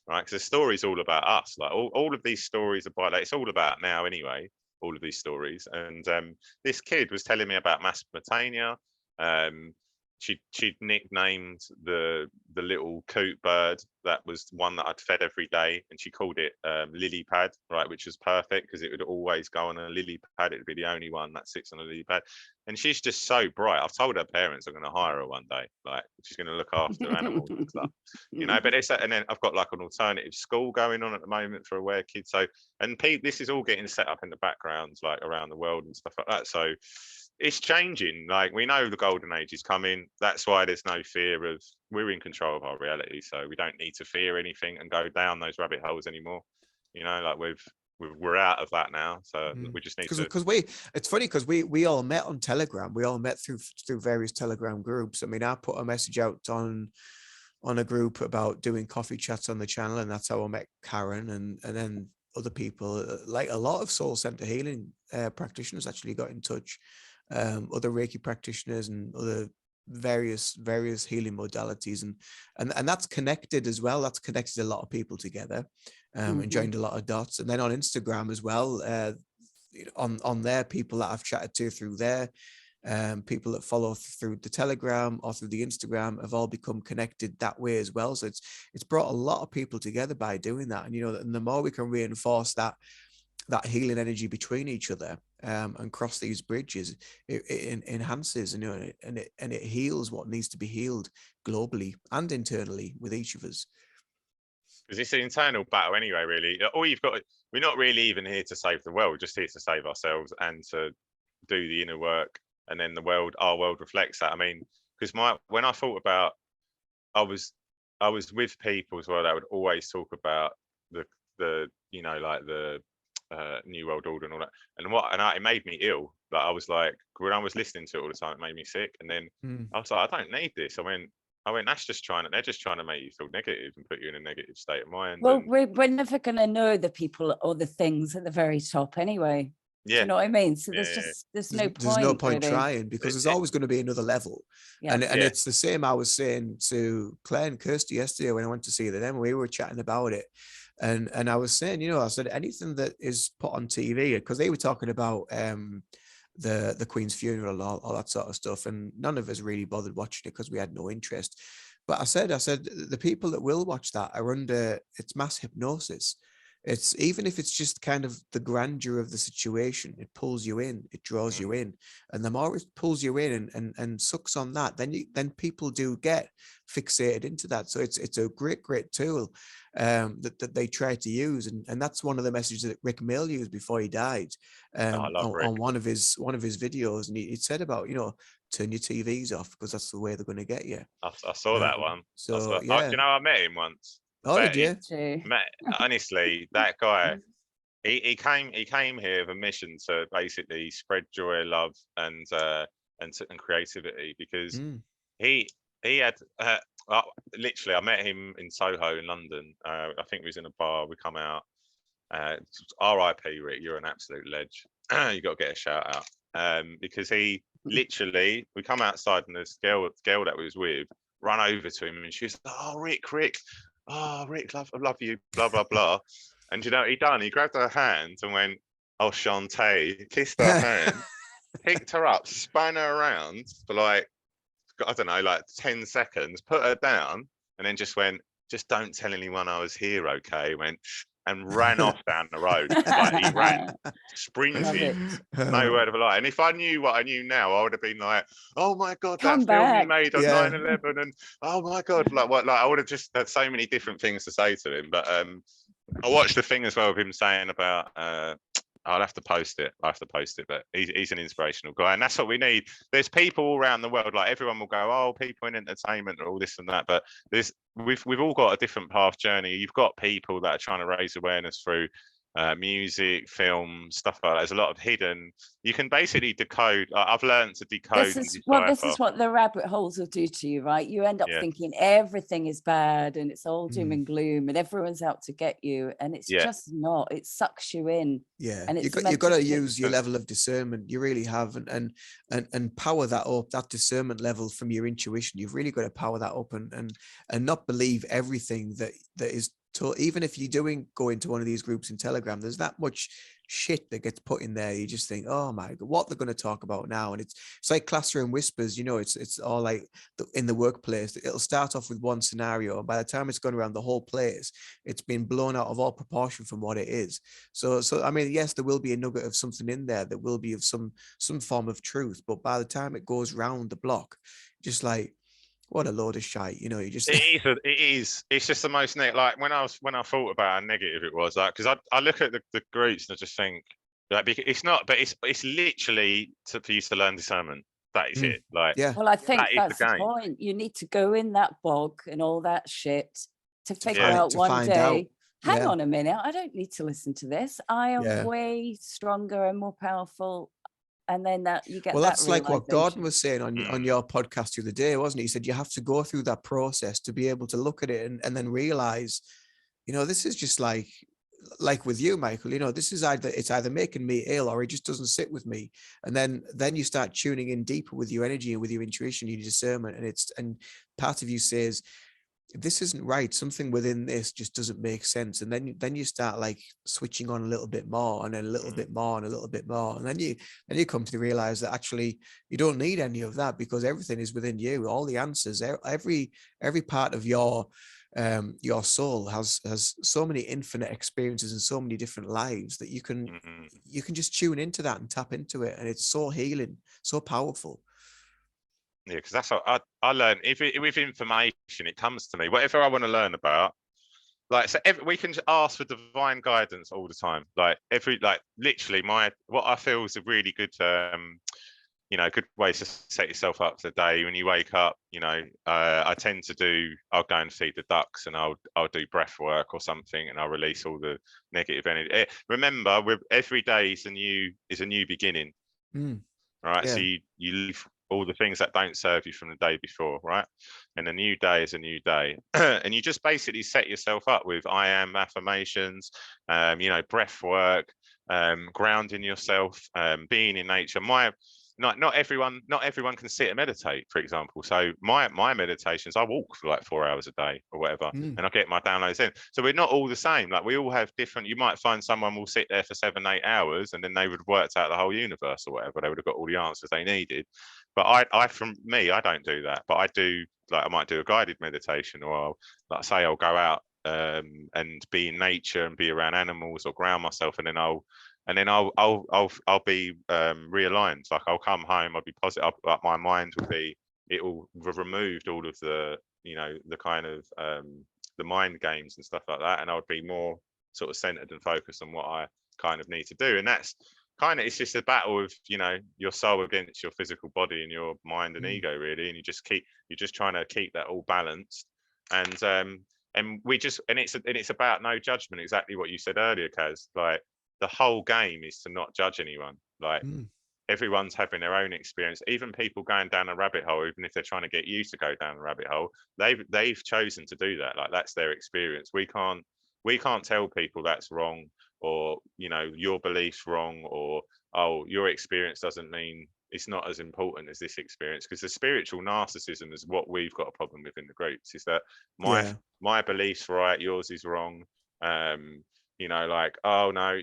right? Because the story's all about us. Like, all of these stories are like, it's all about now anyway. All of these stories, and this kid was telling me about Mesopotamia. She'd nicknamed the little coot bird, that was one that I'd fed every day, and she called it lily pad, right, which was perfect because it would always go on a lily pad. It would be the only one that sits on a lily pad. And she's just so bright. I've told her parents I'm going to hire her one day. Like, she's going to look after animals and stuff, you know. But and then I've got like an alternative school going on at the moment for aware kids. So, and this is all getting set up in the background, like around the world and stuff like that. So it's changing. Like, we know the golden age is coming. That's why there's no fear of, we're in control of our reality, so we don't need to fear anything and go down those rabbit holes anymore. You know, like, we're out of that now, so we just need to. Because it's funny, because we all met on Telegram. We all met through various Telegram groups. I mean, I put a message out on a group about doing coffee chats on the channel, and that's how I met Karen, and then other people, like a lot of soul center healing practitioners actually got in touch, other Reiki practitioners and other various healing modalities, and that's connected as well. That's connected a lot of people together, and joined a lot of dots. And then on Instagram as well, on there, people that I've chatted to through there, people that follow through the Telegram or through the Instagram, have all become connected that way as well. So it's brought a lot of people together by doing that. And, you know, and the more we can reinforce that healing energy between each other, and cross these bridges, it enhances, you know, and it heals what needs to be healed globally and internally with each of us. Because it's an internal battle anyway, really. All you've got, we're not really even here to save the world, just here to save ourselves and to do the inner work, and then our world reflects that. I mean, because when I thought about, I was with people as well that would always talk about the you know, like the New World Order and all that, and it made me ill. Like, I was like, when I was listening to it all the time, it made me sick. And then I was like, I don't need this. I went, they're just trying to make you feel negative and put you in a negative state of mind. Well, we're never going to know the people or the things at the very top anyway. Yeah. Do you know what I mean? So there's no point really trying, because there's always going to be another level. Yeah. And it's the same I was saying to Claire and Kirsty yesterday when I went to see them. We were chatting about it. And I was saying, you know, I said anything that is put on TV, because they were talking about the Queen's funeral and all that sort of stuff, and none of us really bothered watching it because we had no interest. But I said the people that will watch that are under, it's mass hypnosis. It's, even if it's just kind of the grandeur of the situation, it pulls you in, it draws you in, and the more it pulls you in and sucks on that, then people do get fixated into that. So it's a great tool that they try to use, and that's one of the messages that Rick Mill used before he died, on one of his videos, and he said about, you know, turn your TVs off, because that's the way they're going to get you. I saw that one. So you know, I met him once. Oh, did you? Honestly, that guy, he came here with a mission to basically spread joy, love, and creativity, because he had literally, I met him in Soho in London. I think he was in a bar. We come out. R.I.P. Rick, you're an absolute ledge. You got to get a shout out, because he literally, we come outside and this girl that we was with run over to him and she was like, "Oh, Rick, oh, Rick, I love you, blah blah blah." And you know what he done? He grabbed her hand and went, "Oh, Shantae," kissed her hand, picked her up, spun her around for like, I don't know, like 10 seconds, put her down, and then just went, "Just don't tell anyone I was here, okay?" Went shh, and ran off down the road. Like he ran, Love sprinting, it. no word of a lie. And if I knew what I knew now, I would have been like, "Oh my God, Come that film you back. made on Yeah. 9/11, and oh my God," like what? Like I would have just had so many different things to say to him. But I watched the thing as well of him saying about I'll have to post it. I have to post it, but he's an inspirational guy, and that's what we need. There's people all around the world. Like everyone will go, "Oh, people in entertainment, or all this and that." But we've all got a different path journey. You've got people that are trying to raise awareness through music, film, stuff like that. There's a lot of hidden. You can basically decode. I've learned to decode and This decipher. is what the rabbit holes will do to you, right? You end up Yeah. thinking everything is bad and it's all doom Mm. and gloom and everyone's out to get you, and it's Yeah. just not. It sucks you in. Yeah, And you it's got meant to to use your And- level of discernment. You really have, and power that up. That discernment level from your intuition. You've really got to power that up and not believe everything that is told. Even if you're go into one of these groups in Telegram, there's that much shit that gets put in there. You just think, oh my God, what they're going to talk about now? And it's like classroom whispers. You know, it's all like in the workplace. It'll start off with one scenario, and by the time it's gone around the whole place, it's been blown out of all proportion from what it is. So I mean, yes, there will be a nugget of something in there that will be of some form of truth, but by the time it goes round the block, just like, what a load of shite, you know. You just it is. It's just the most like when I thought about how negative it was, like because I look at the groups and I just think like it's not, but it's literally for you to learn discernment. That is it. Like yeah, Well, I think that is that's the the game. point. You need to go in that bog and all that shit to figure Yeah. out to one find day, out. hang Yeah. on a minute, I don't need to listen to this. I am Yeah. way stronger and more powerful. And then that you get Well, that that's like what Gordon realization. was saying on your podcast the other day, wasn't he? He said you have to go through that process to be able to look at it and then realize, you know, this is just like with you, Michael, you know, this is either making me ill or it just doesn't sit with me. And then you start tuning in deeper with your energy and with your intuition, your discernment. And part of you says, this isn't right. Something within this just doesn't make sense. And then you start like switching on a little bit more and then a little bit more and a little bit more. And then you come to realize that actually you don't need any of that because everything is within you. All the answers, every part of your soul has so many infinite experiences and so many different lives that you can just tune into that and tap into it. And it's so healing, so powerful. Yeah, because that's what I learned. With information, it comes to me. Whatever I want to learn about, like so, we can just ask for divine guidance all the time. Like literally, what I feel is a really good, good way to set yourself up for the day. When you wake up, I tend to I'll go and feed the ducks, and I'll do breath work or something, and I'll release all the negative energy. Remember, every day is a new beginning. Right, Yeah. so you leave all the things that don't serve you from the day before, right? And a new day is a new day. And you just basically set yourself up with I am affirmations, breath work, grounding yourself, being in nature. Not everyone can sit and meditate, for example. So my meditations, I walk for like 4 hours a day or whatever, and I get my downloads in. So we're not all the same. Like we all have different. You might find someone will sit there for 7-8 hours, and then they would have worked out the whole universe or whatever. They would have got all the answers they needed. But I don't do that. But I do. Like I might do a guided meditation, or I'll go out and be in nature and be around animals or ground myself, and then I'll be realigned. Like I'll come home, I'll be positive. My mind will be. It will have removed all of the the kind of the mind games and stuff like that, and I would be more sort of centered and focused on what I kind of need to do. And that's it's just a battle of your soul against your physical body and your mind and ego, really. And you're just trying to keep that all balanced. And it's about no judgment. Exactly what you said earlier, Kaz. Like the whole game is to not judge anyone. Like everyone's having their own experience. Even people going down a rabbit hole, even if they're trying to get you to go down a rabbit hole, they've chosen to do that. Like that's their experience. We can't tell people that's wrong, or your belief's wrong, or your experience doesn't mean it's not as important as this experience, because the spiritual narcissism is what we've got a problem with in the groups, is that my belief's right, yours is wrong. You know, like, oh no,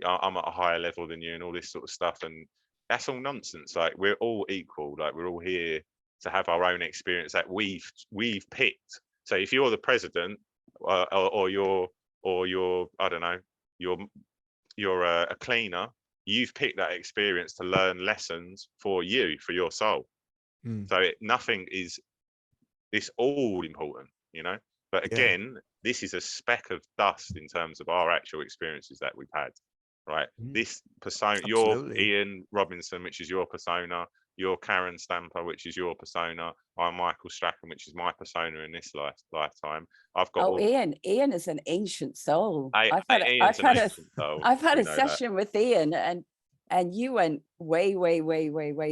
I'm at a higher level than you, and all this sort of stuff. And that's all nonsense. Like, we're all equal. Like, we're all here to have our own experience that we've picked. So if you're the president, or you're I don't know, you're a cleaner, you've picked that experience to learn lessons for you, for your soul. So nothing is, it's all important, you know. But again, this is a speck of dust in terms of our actual experiences that we've had, right? This persona, you're Ian Robinson, which is your persona, you're Karen Stamper, which is your persona, I'm Michael Strachan, which is my persona in this lifetime. I've got Ian is an ancient soul. I've had a session with Ian, and you went way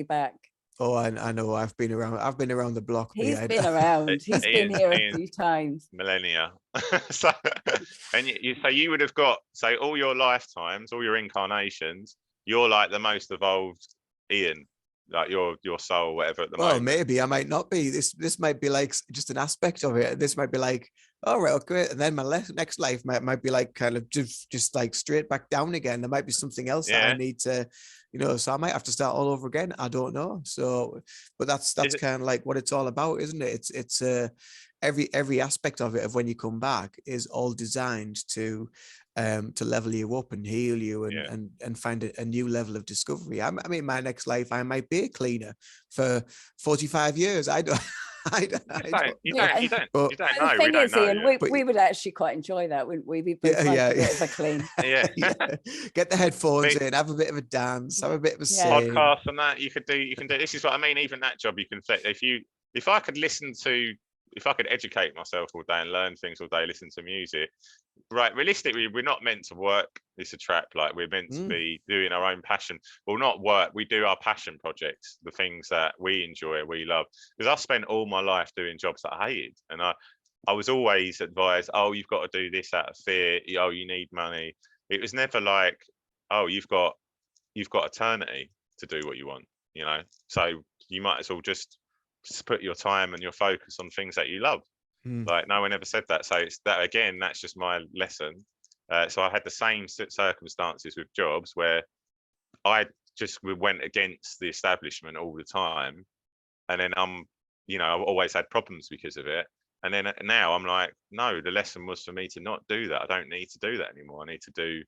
back. Oh, I know. I've been around the block. He's been around. He's been here a few times. Millennia. So, and you would have got, so all your lifetimes, all your incarnations, you're like the most evolved Ian, like your soul, whatever at the moment. Well, maybe I might not be. This might be like just an aspect of it. This might be like, all right, okay. And then my next life might be like kind of just like straight back down again. There might be something else that I need to, you know, so I might have to start all over again. I don't know. So, but that's kind of like what it's all about, isn't it? It's every aspect of it, of when you come back, is all designed to level you up and heal you and find a new level of discovery. I mean, my next life, I might be a cleaner for 45 years. I don't. You don't know. The thing is, Ian, we would actually quite enjoy that, wouldn't we? We'd both like a bit of a clean. Get the headphones in, have a bit of a dance, have a bit of a sing. Podcast and that you can do. This is what I mean. Even that job you can fit. If I could educate myself all day and learn things all day, listen to music. Right, realistically, we're not meant to work. It's a trap. Like, we're meant to be doing our own passion. Well, not work. We do our passion projects, the things that we enjoy, we love. Because I spent all my life doing jobs that I hated, and I was always advised, oh, you've got to do this out of fear. Oh, you need money. It was never like, oh, you've got eternity to do what you want, you know. So you might as well just put your time and your focus on things that you love. Like, no one ever said that. So it's that, again, that's just my lesson. So I had the same circumstances with jobs where I just went against the establishment all the time, and then I've always had problems because of it. And then now I'm like, no, the lesson was for me to not do that. I don't need to do that anymore. I need to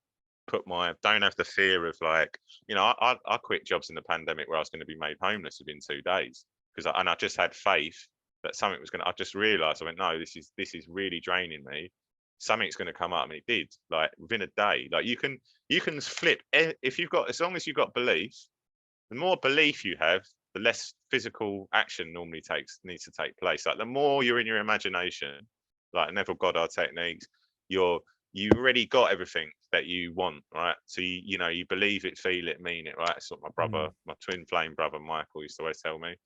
don't have the fear of, like, you know, I quit jobs in the pandemic where I was going to be made homeless within 2 days, because I just had faith that something was going to, I just realized, I went, no, this is really draining me. Something's going to come up, and it did. Like, within a day. Like, you can flip, if you've got, as long as you've got belief, the more belief you have, the less physical action normally needs to take place. Like, the more you're in your imagination, like Neville Goddard techniques, you already got everything that you want, right? So you believe it, feel it, mean it, right? That's what my brother, my twin flame brother Michael, used to always tell me.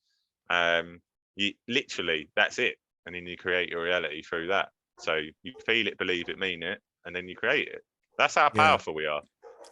You literally, that's it, and then you create your reality through that. So you feel it, believe it, mean it, and then you create it. That's how powerful we are.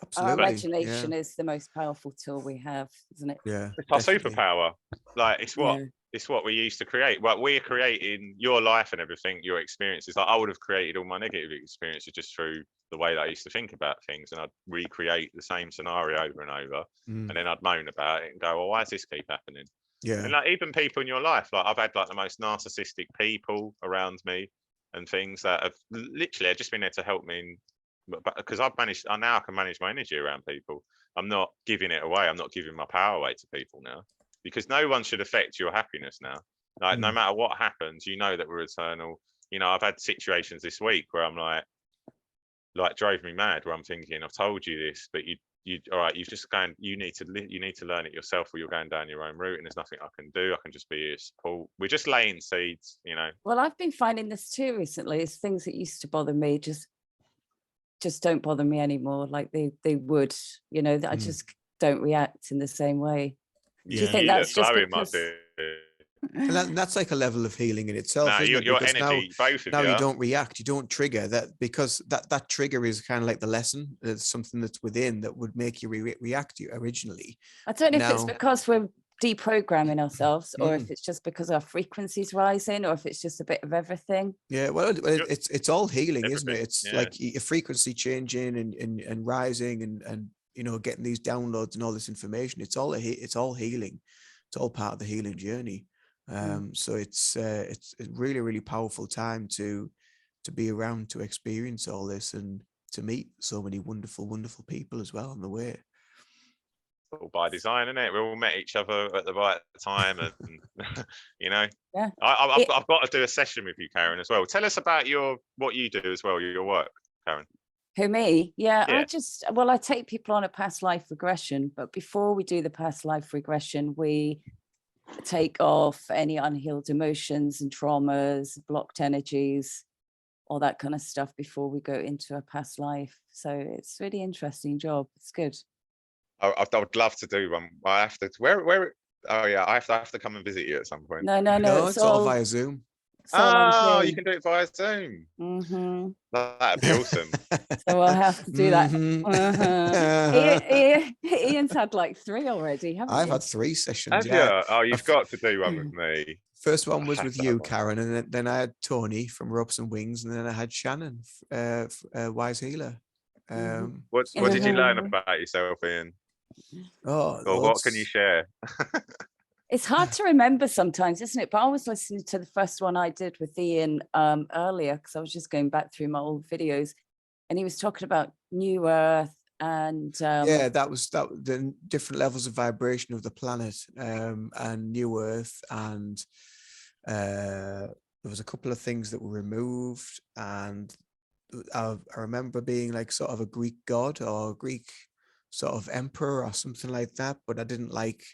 Absolutely. Our imagination is the most powerful tool we have, isn't it? Yeah, it's our superpower. Like, it's what we used to create. Well, we're creating your life and everything, your experiences. Like, I would have created all my negative experiences just through the way that I used to think about things, and I'd recreate the same scenario over and over, and then I'd moan about it and go, well, why does this keep happening? Yeah. And like, even people in your life, like, I've had like the most narcissistic people around me and things that have literally just been there to help me, because I can manage my energy around people. I'm not giving it away. I'm not giving my power away to people now, because no one should affect your happiness now. Like, no matter what happens, you know that we're eternal. You know, I've had situations this week where I'm like drove me mad, where I'm thinking, I've told you this, but you all right, you need to learn it yourself, or you're going down your own route, and there's nothing I can do. I can just be a support. We're just laying seeds, you know. Well, I've been finding this too recently. It's things that used to bother me just don't bother me anymore, like they would, you know, that I just don't react in the same way. Do you think that's just because And that's like a level of healing in itself, No, isn't it? your Because energy, both of now you you. don't react, you don't trigger that, because that trigger is kind of like the lesson. It's something that's within that would make you react to originally. I don't know if it's Now- because we're deprogramming ourselves, or if Mm. it's just because our frequency's rising, or if it's just a bit of everything. Yeah, well, it's all healing, isn't it? Everything, It's yeah. like a frequency changing and rising and you know, getting these downloads and all this information. It's all healing. It's all part of the healing journey. So it's a really, really powerful time to be around, to experience all this, and to meet so many wonderful, wonderful people as well on the way. All by design, isn't it? We all met each other at the right time, and you know. Yeah. I've got to do a session with you, Karen, as well. Tell us about what you do as well, your work, Karen. Who, me? Yeah, Yeah. I take people on a past life regression, but before we do the past life regression, we take off any unhealed emotions and traumas, blocked energies, all that kind of stuff before we go into a past life. So it's a really interesting job. It's good. I would love to do one. I have to. Where? Oh yeah, I have to come and visit you at some point. No, It's all via Zoom. Oh, you can do it via Zoom. Mm-hmm. That'd be awesome. So we'll have to do that. Mhm. Ian's had like 3 already, haven't I've you? had 3 sessions. Have Yeah. you? Oh, you've got to do one with me. First one was I with have to you, have one. Karen, and then I had Tony from Ropes and Wings, and then I had Shannon, Wise Healer. What did you learn about yourself, Ian? Oh, Or what can you share? It's hard to remember sometimes, isn't it? But I was listening to the first one I did with Ian earlier, because I was just going back through my old videos, and he was talking about New Earth and yeah, that was the different levels of vibration of the planet, and New Earth, and there was a couple of things that were removed, and I remember being like sort of a Greek god or a Greek sort of emperor or something like that, but I didn't like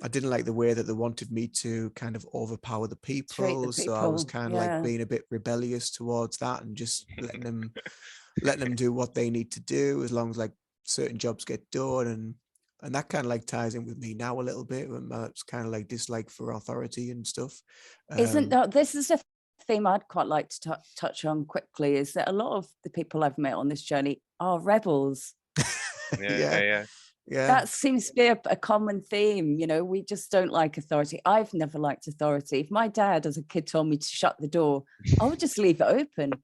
the way that they wanted me to kind of overpower the people. So I was kind of like being a bit rebellious towards that, and just letting them do what they need to do, as long as like certain jobs get done. And that kind of like ties in with me now a little bit. It's kind of like dislike for authority and stuff. Isn't that, this is a theme I'd quite like to touch on quickly, is that a lot of the people I've met on this journey are rebels. Yeah. That seems to be a common theme. You know, we just don't like authority. I've never liked authority. If my dad as a kid told me to shut the door, I would just leave it open.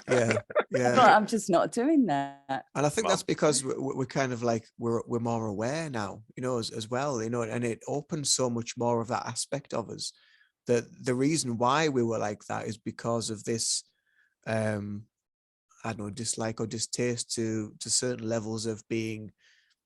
Yeah. But I'm just not doing that. And I think that's because we're kind of like we're more aware now, you know, as well, you know, and it opens so much more of that aspect of us. That the reason why we were like that is because of this I don't know, dislike or distaste to certain levels of being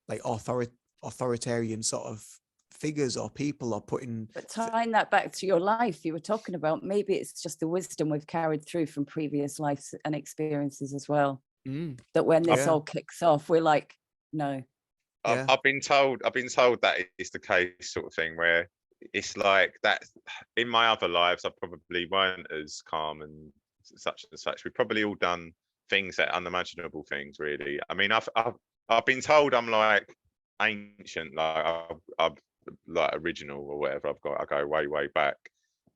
like authoritarian sort of figures or people, or putting. But tying that back to your life you were talking about, maybe it's just the wisdom we've carried through from previous lives and experiences as well. That when this all kicks off, we're like, no. I've been told that is the case, sort of thing, where it's like that. In my other lives, I probably weren't as calm and such. We've probably all done things that unimaginable things, really. I mean, I've been told I'm like ancient, like I'm like original or whatever. I go way back,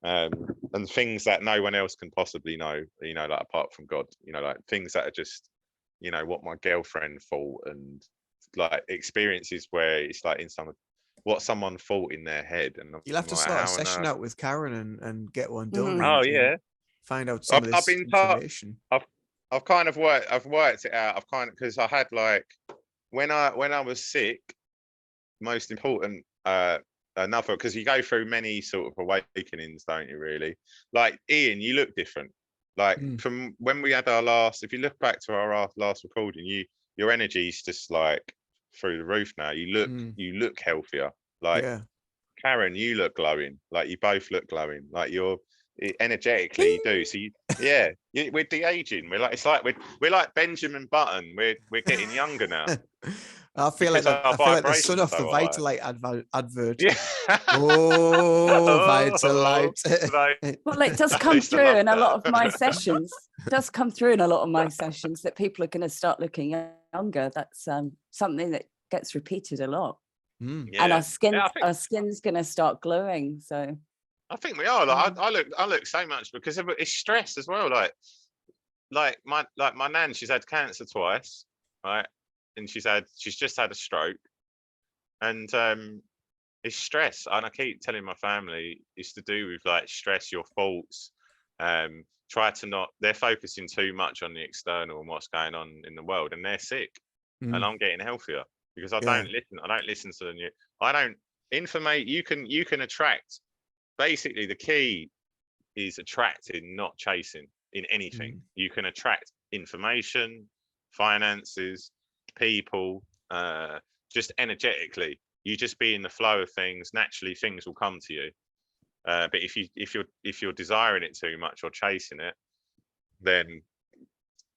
and things that no one else can possibly know. You know, like apart from God. You know, like things that are just, you know, what my girlfriend thought, and like experiences where it's like what someone thought in their head. And you'll have to sort a session out with Karen and get one done. Oh yeah, find out some of this information. I've kind of worked it out. I've kind of, because I had like when I was sick, most important another, because you go through many sort of awakenings, don't you, really? Like Ian, you look different. Like from when we had our last, if you look back to our last recording, your energy's just like through the roof now. You look healthier. Like Karen, you look glowing. Like you both look glowing. Like you're energetically you do. So we're de-aging. It's like we're like Benjamin Button. We're getting younger now. I feel like the sun off the Vitalite advert. Yeah. Oh, Vitalite. Well, it does come through in a lot of my sessions. It does come through in a lot of my sessions that people are going to start looking younger. That's something that gets repeated a lot. And our skin's going to start glowing. So I think we are. Like I look so much because it's stress as well. Like my nan, she's had cancer twice, right? And she's just had a stroke, and it's stress. And I keep telling my family it's to do with like stress, your thoughts. Try to not. They're focusing too much on the external and what's going on in the world, and they're sick. And I'm getting healthier because I don't listen. I don't listen to the new. I don't informate. You can attract. Basically, the key is attracting, not chasing in anything. You can attract information, finances, people, just energetically. You just be in the flow of things. Naturally, things will come to you. But if you're desiring it too much or chasing it, then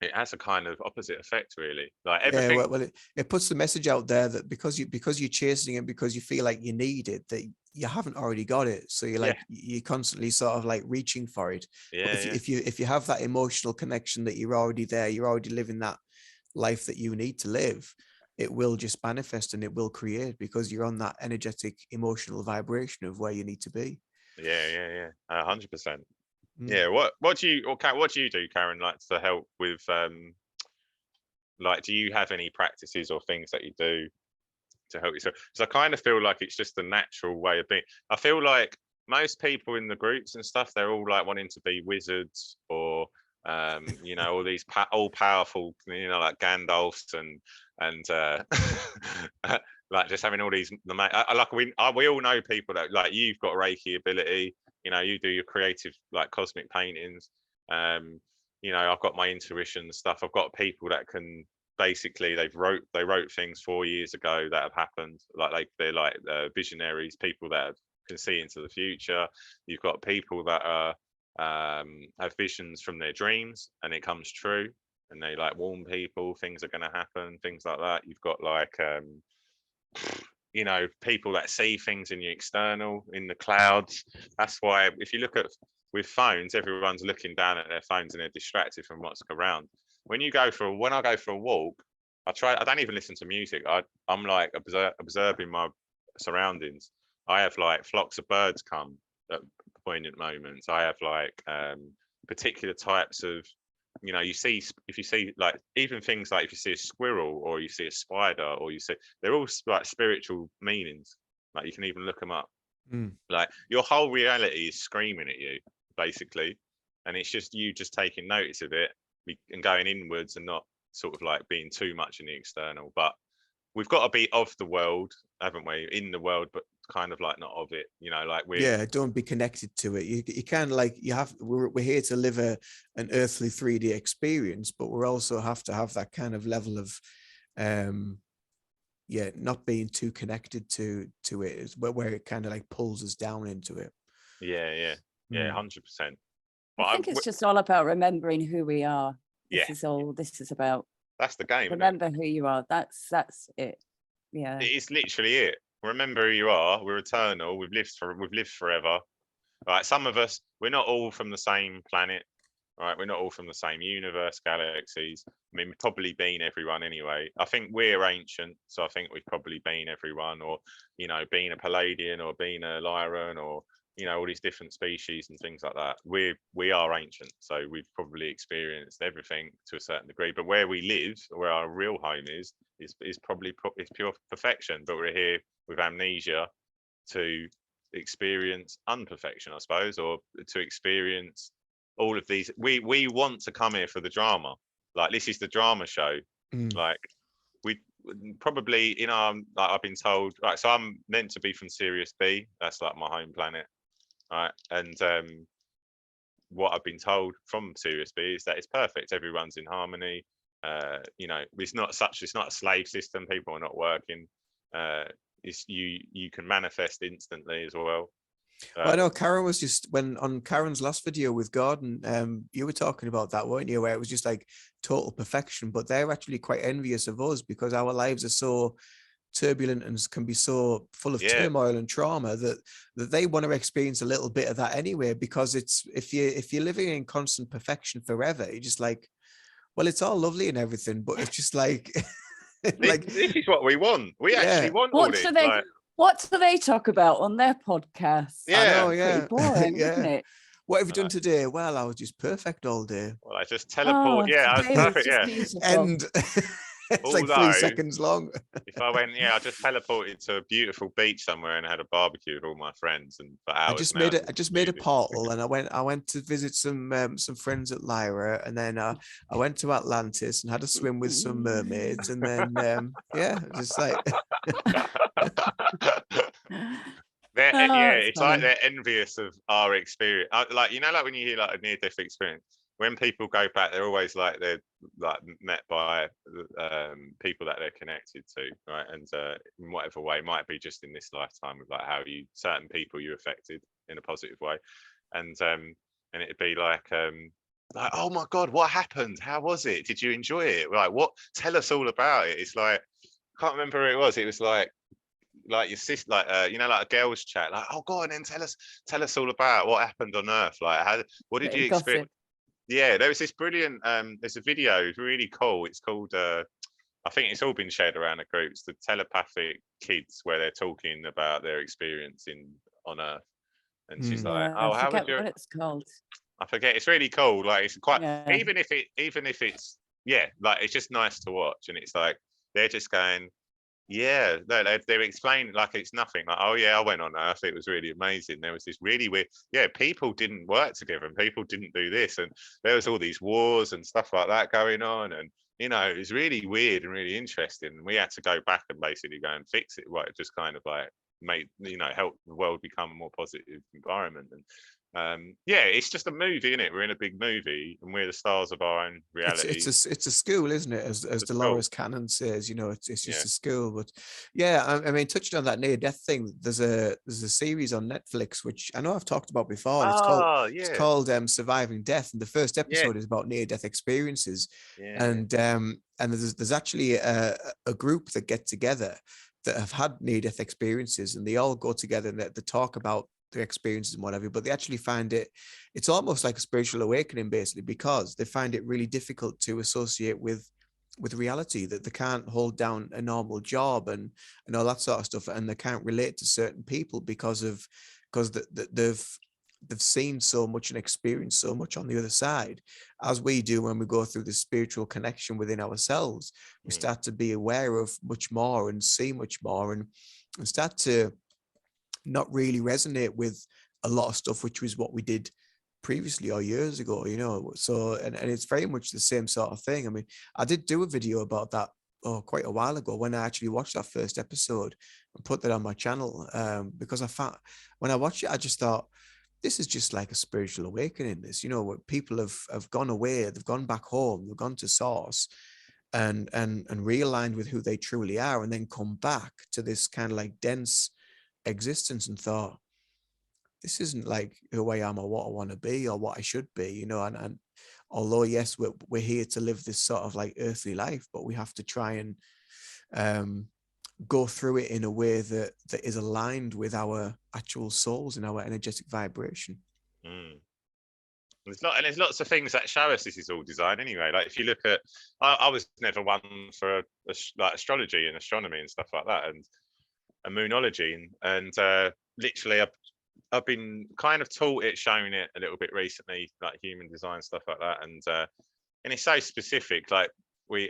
it has a kind of opposite effect, really. Like everything. Yeah, well, it puts the message out there that because you're chasing it, because you feel like you need it, that you haven't already got it. So you're like you're constantly sort of like reaching for it. Yeah. But if you have that emotional connection that you're already there, you're already living that life that you need to live, it will just manifest and it will create because you're on that energetic, emotional vibration of where you need to be. Yeah. 100%. Yeah. What do you do, Karen? Like to help with like, do you have any practices or things that you do to help yourself? Because I kind of feel like it's just a natural way of being. I feel like most people in the groups and stuff, they're all like wanting to be wizards or you know, all these all powerful, you know, like Gandalfs and like just having all these. Like we all know people that like you've got Reiki ability. You know, you do your creative like cosmic paintings. You know, I've got my intuition stuff. I've got people that can basically they wrote things 4 years ago that have happened. Like they're like visionaries, people that can see into the future. You've got people that are have visions from their dreams and it comes true, and they like warn people things are going to happen, things like that. You've got like you know, people that see things in the external, in the clouds. That's why if you look at with phones, everyone's looking down at their phones and they're distracted from what's around. When I go for a walk, I don't even listen to music. I'm like observing my surroundings. I have like flocks of birds come at poignant moments. I have like particular types of, you know, if you see like even things like if you see a squirrel or you see a spider or you see, they're all like spiritual meanings. Like you can even look them up. Like your whole reality is screaming at you basically, and it's just you just taking notice of it and going inwards and not sort of like being too much in the external. But we've got to be of the world, haven't we? In the world, but kind of like not of it, you know, like don't be connected to it. You kind of like we're here to live an earthly 3D experience, but we also have to have that kind of level of not being too connected to it, where it kind of like pulls us down into it. 100%. But I think it's just all about remembering who we are. This is about. That's the game. Remember who you are. That's it. Yeah. It is literally it. Remember who you are. We're eternal. We've lived forever. Right. Some of us, we're not all from the same planet. Right. We're not all from the same universe, galaxies. I mean, we've probably been everyone anyway. I think we're ancient, so I think we've probably been everyone, or you know, being a Palladian or being a Lyran, or you know, all these different species and things like that. We are ancient, so we've probably experienced everything to a certain degree. But where we live, where our real home is probably it's pure perfection. But we're here with amnesia to experience unperfection, I suppose, or to experience all of these. We want to come here for the drama. Like this is the drama show. Like we probably in our, like I've been told, right, so I'm meant to be from Sirius B. That's like my home planet. Right, and what I've been told from Sirius B is that it's perfect. Everyone's in harmony. You know, it's not a slave system. People are not working. It's you can manifest instantly as well. Well, I know Karen was just on Karen's last video with Gordon, you were talking about that, weren't you? Where it was just like total perfection, but they're actually quite envious of us because our lives are so turbulent and can be so full of turmoil and trauma that they want to experience a little bit of that anyway. Because it's if you're living in constant perfection forever, you're just like, well, it's all lovely and everything, but it's just like like this is what we want. We actually want what all this. What do they talk about on their podcast? I know, Yeah. Pretty yeah. boring, Yeah. isn't it? What have you I know. done today? Well, I was just perfect all day. Well, I just teleport. Oh, Yeah, I was today was perfect. just Yeah. beautiful. And it's like 3 Although, seconds long. if I went, yeah, I just teleported to a beautiful beach somewhere and had a barbecue with all my friends and for hours. I just made a portal, and I went to visit some friends at Lyra, and then I went to Atlantis and had a swim with some mermaids, and then yeah, just like Yeah, That's it's like funny. they're envious of our experience. Like, you know, like when you hear like a near-death experience, when people go back, they're always like they're like met by people that they're connected to, right? And in whatever way, might be just in this lifetime with like how you certain people you affected in a positive way, and it'd be like oh my god, what happened? How was it? Did you enjoy it? Like, what? Tell us all about it. It's like, I can't remember who it was. It was like your sister, like you know, like a girls chat, like, oh, go on and tell us all about what happened on Earth. Like, what did Bit you of gossip. experience? Yeah, there was this brilliant there's a video, it's really cool. It's called I think it's all been shared around the groups, the telepathic kids, where they're talking about their experience on Earth. And she's like, Yeah, oh, I how was forget your, what it's called. I forget, it's really cool. Like, it's quite, Yeah. even if it's, yeah, like, it's just nice to watch. And it's like they're just going, yeah, they're explaining like it's nothing. Like, oh yeah, I went on Earth. It was really amazing. There was this really weird, yeah, people didn't work together and people didn't do this, and there was all these wars and stuff like that going on, and you know, it was really weird and really interesting. And we had to go back and basically go and fix it. Right, just kind of like help the world become a more positive environment. And yeah, it's just a movie, isn't it? We're in a big movie and we're the stars of our own reality. It's a school, isn't it? As Dolores Cannon says, you know, it's just Yeah. a school. But yeah, I mean, touching on that near death thing, there's a series on Netflix which I know I've talked about before. And it's called Surviving Death, and the first episode is about near death experiences. And there's actually a group that get together that have had near death experiences, and they all go together and they talk about their experiences and whatever, but they actually find it's almost like a spiritual awakening, basically, because they find it really difficult to associate with reality, that they can't hold down a normal job and all that sort of stuff, and they can't relate to certain people because they've seen so much and experienced so much on the other side, as we do when we go through this spiritual connection within ourselves. We start to be aware of much more and see much more, and start to not really resonate with a lot of stuff, which was what we did previously or years ago, you know. So and it's very much the same sort of thing. I mean, I did do a video about that quite a while ago when I actually watched that first episode and put that on my channel, because I found when I watched it, I just thought, this is just like a spiritual awakening. This, you know, where people have gone away, they've gone back home, they've gone to source and realigned with who they truly are, and then come back to this kind of like dense existence and thought, this isn't like who I am or what I want to be or what I should be, you know. And although yes, we're here to live this sort of like earthly life, but we have to try and go through it in a way that is aligned with our actual souls and our energetic vibration. There's lots of things that show us this is all design anyway. Like, if you look at, I was never one for like astrology and astronomy and stuff like that, and moonology, and literally I've been kind of taught it, showing it a little bit recently, like human design stuff like that, and it's so specific. Like,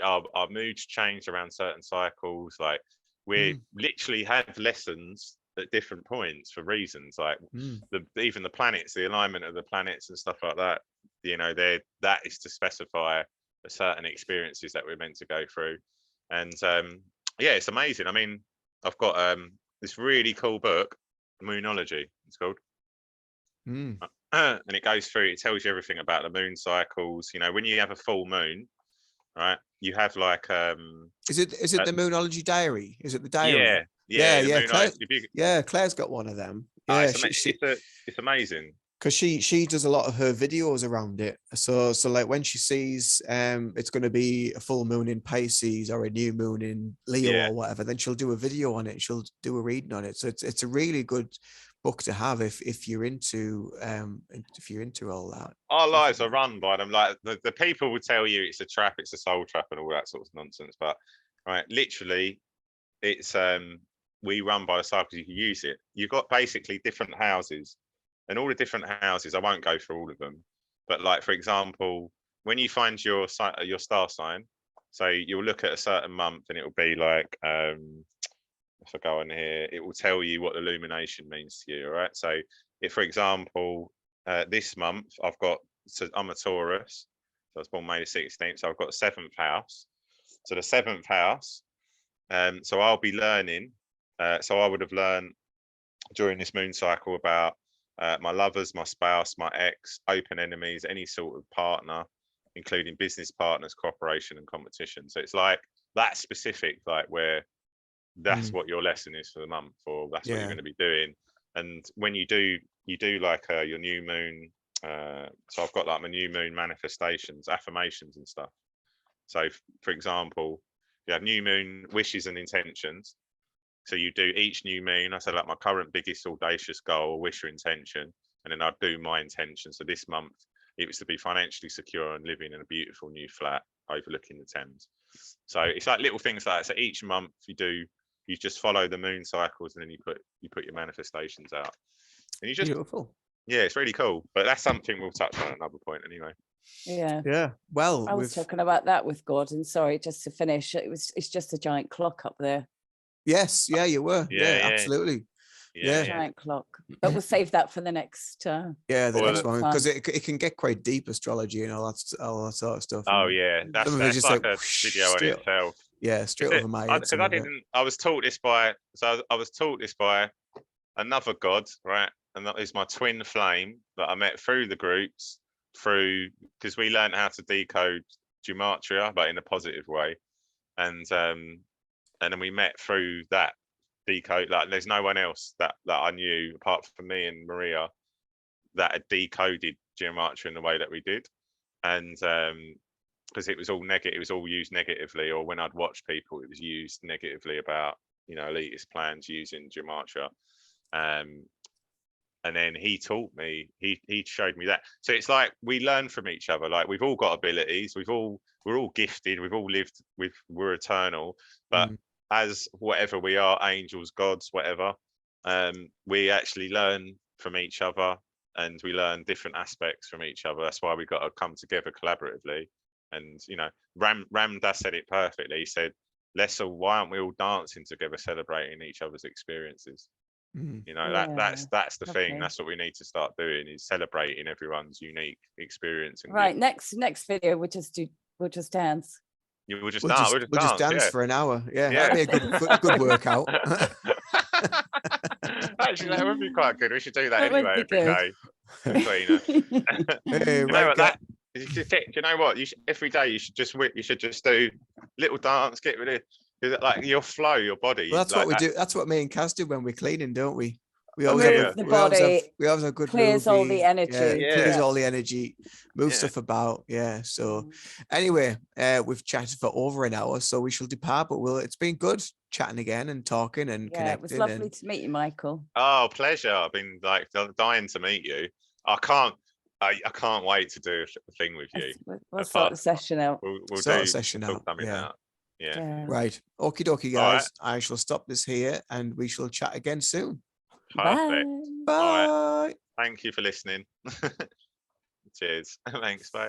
our moods change around certain cycles. Like, we literally have lessons at different points for reasons, like even the planets, the alignment of the planets and stuff like that. You know, that is to specify certain experiences that we're meant to go through. And yeah, it's amazing. I mean, I've got this really cool book, Moonology, it's called. And it goes through, it tells you everything about the moon cycles. You know, when you have a full moon, right, you have like is it the Moonology diary? Is it the diary? Yeah, Claire's got one of them. Yeah, it's amazing. Because she does a lot of her videos around it. So like when she sees it's going to be a full moon in Pisces or a new moon in Leo or whatever, then she'll do a video on it. She'll do a reading on it. So it's a really good book to have if you're into all that. Our lives are run by them. Like, the people will tell you it's a trap, it's a soul trap, and all that sort of nonsense. But right, literally, it's we run by the cycles. You can use it. You've got basically different houses, and all the different houses. I won't go through all of them, but like for example, when you find your star sign, so you'll look at a certain month, and it will be like if I go on here, it will tell you what illumination means to you. All right. So if, for example, this month I'm a Taurus, so I was born May the 16th. So I've got the 7th house. So the 7th house. So I'll be learning. So I would have learned during this moon cycle about my lovers, my spouse, my ex, open enemies, any sort of partner, including business partners, cooperation and competition. So it's like that specific, like where that's what your lesson is for the month, or that's what you're going to be doing. And when you do like your new moon, so I've got like my new moon manifestations, affirmations and stuff. So for example, you have new moon wishes and intentions. So you do each new moon, I said like my current biggest audacious goal or wish or intention, and then I'd do my intention. So this month it was to be financially secure and living in a beautiful new flat overlooking the Thames. So it's like little things like that. So each month you just follow the moon cycles, and then you put your manifestations out, and you just Beautiful. Yeah, it's really cool. But that's something we'll touch on at another point anyway. Yeah. Well, I was talking about that with Gordon. Sorry, just to finish. It's just a giant clock up there. Yes, yeah, you were. Yeah, absolutely. Yeah. Giant clock. But we'll save that for the next the next one, because it can get quite deep, astrology and all that sort of stuff. Oh yeah, that's just like a video in itself. Yeah, straight over my head. Because I was taught this by another god, right? And that is my twin flame that I met through the groups, because we learned how to decode gematria, but in a positive way. And then we met through that decode. Like there's no one else that I knew apart from me and Maria that had decoded gematria in the way that we did. And because it was all negative, it was all used negatively, or when I'd watch people, it was used negatively about, elitist plans using gematria. And then he taught me, he showed me that. So it's like we learn from each other. Like we've all got abilities, we're all gifted, we've all lived, we're eternal, but as whatever we are, angels, gods, whatever, we actually learn from each other, and we learn different aspects from each other. That's why we got to come together collaboratively. And Ram Dass said it perfectly. He said, why aren't we all dancing together, celebrating each other's experiences? That's the thing. That's what we need to start doing, is celebrating everyone's unique experience. And right, next video we'll just dance. We'll just dance for an hour. Yeah, that'd be a good workout. Actually, that would be quite good. We should do that anyway every day. Hey, you know what? Every day you should just do little dance. Get rid of like your flow, your body. Well, that's what we do. That's what me and Kaz do when we're cleaning, don't we? We always have a good clears movie. All the energy. Clears all the energy, moves stuff about. Yeah. So anyway, we've chatted for over an hour, so we shall depart. But it's been good chatting again and talking and connecting. It was lovely to meet you, Michael. Oh, pleasure. I've been dying to meet you. I can't wait to do a thing with you. We'll sort the session out. We'll sort the session out. Yeah. Right. Okie dokie, guys. Right. I shall stop this here, and we shall chat again soon. Perfect. Bye. Thank you for listening. Cheers. Thanks. Bye.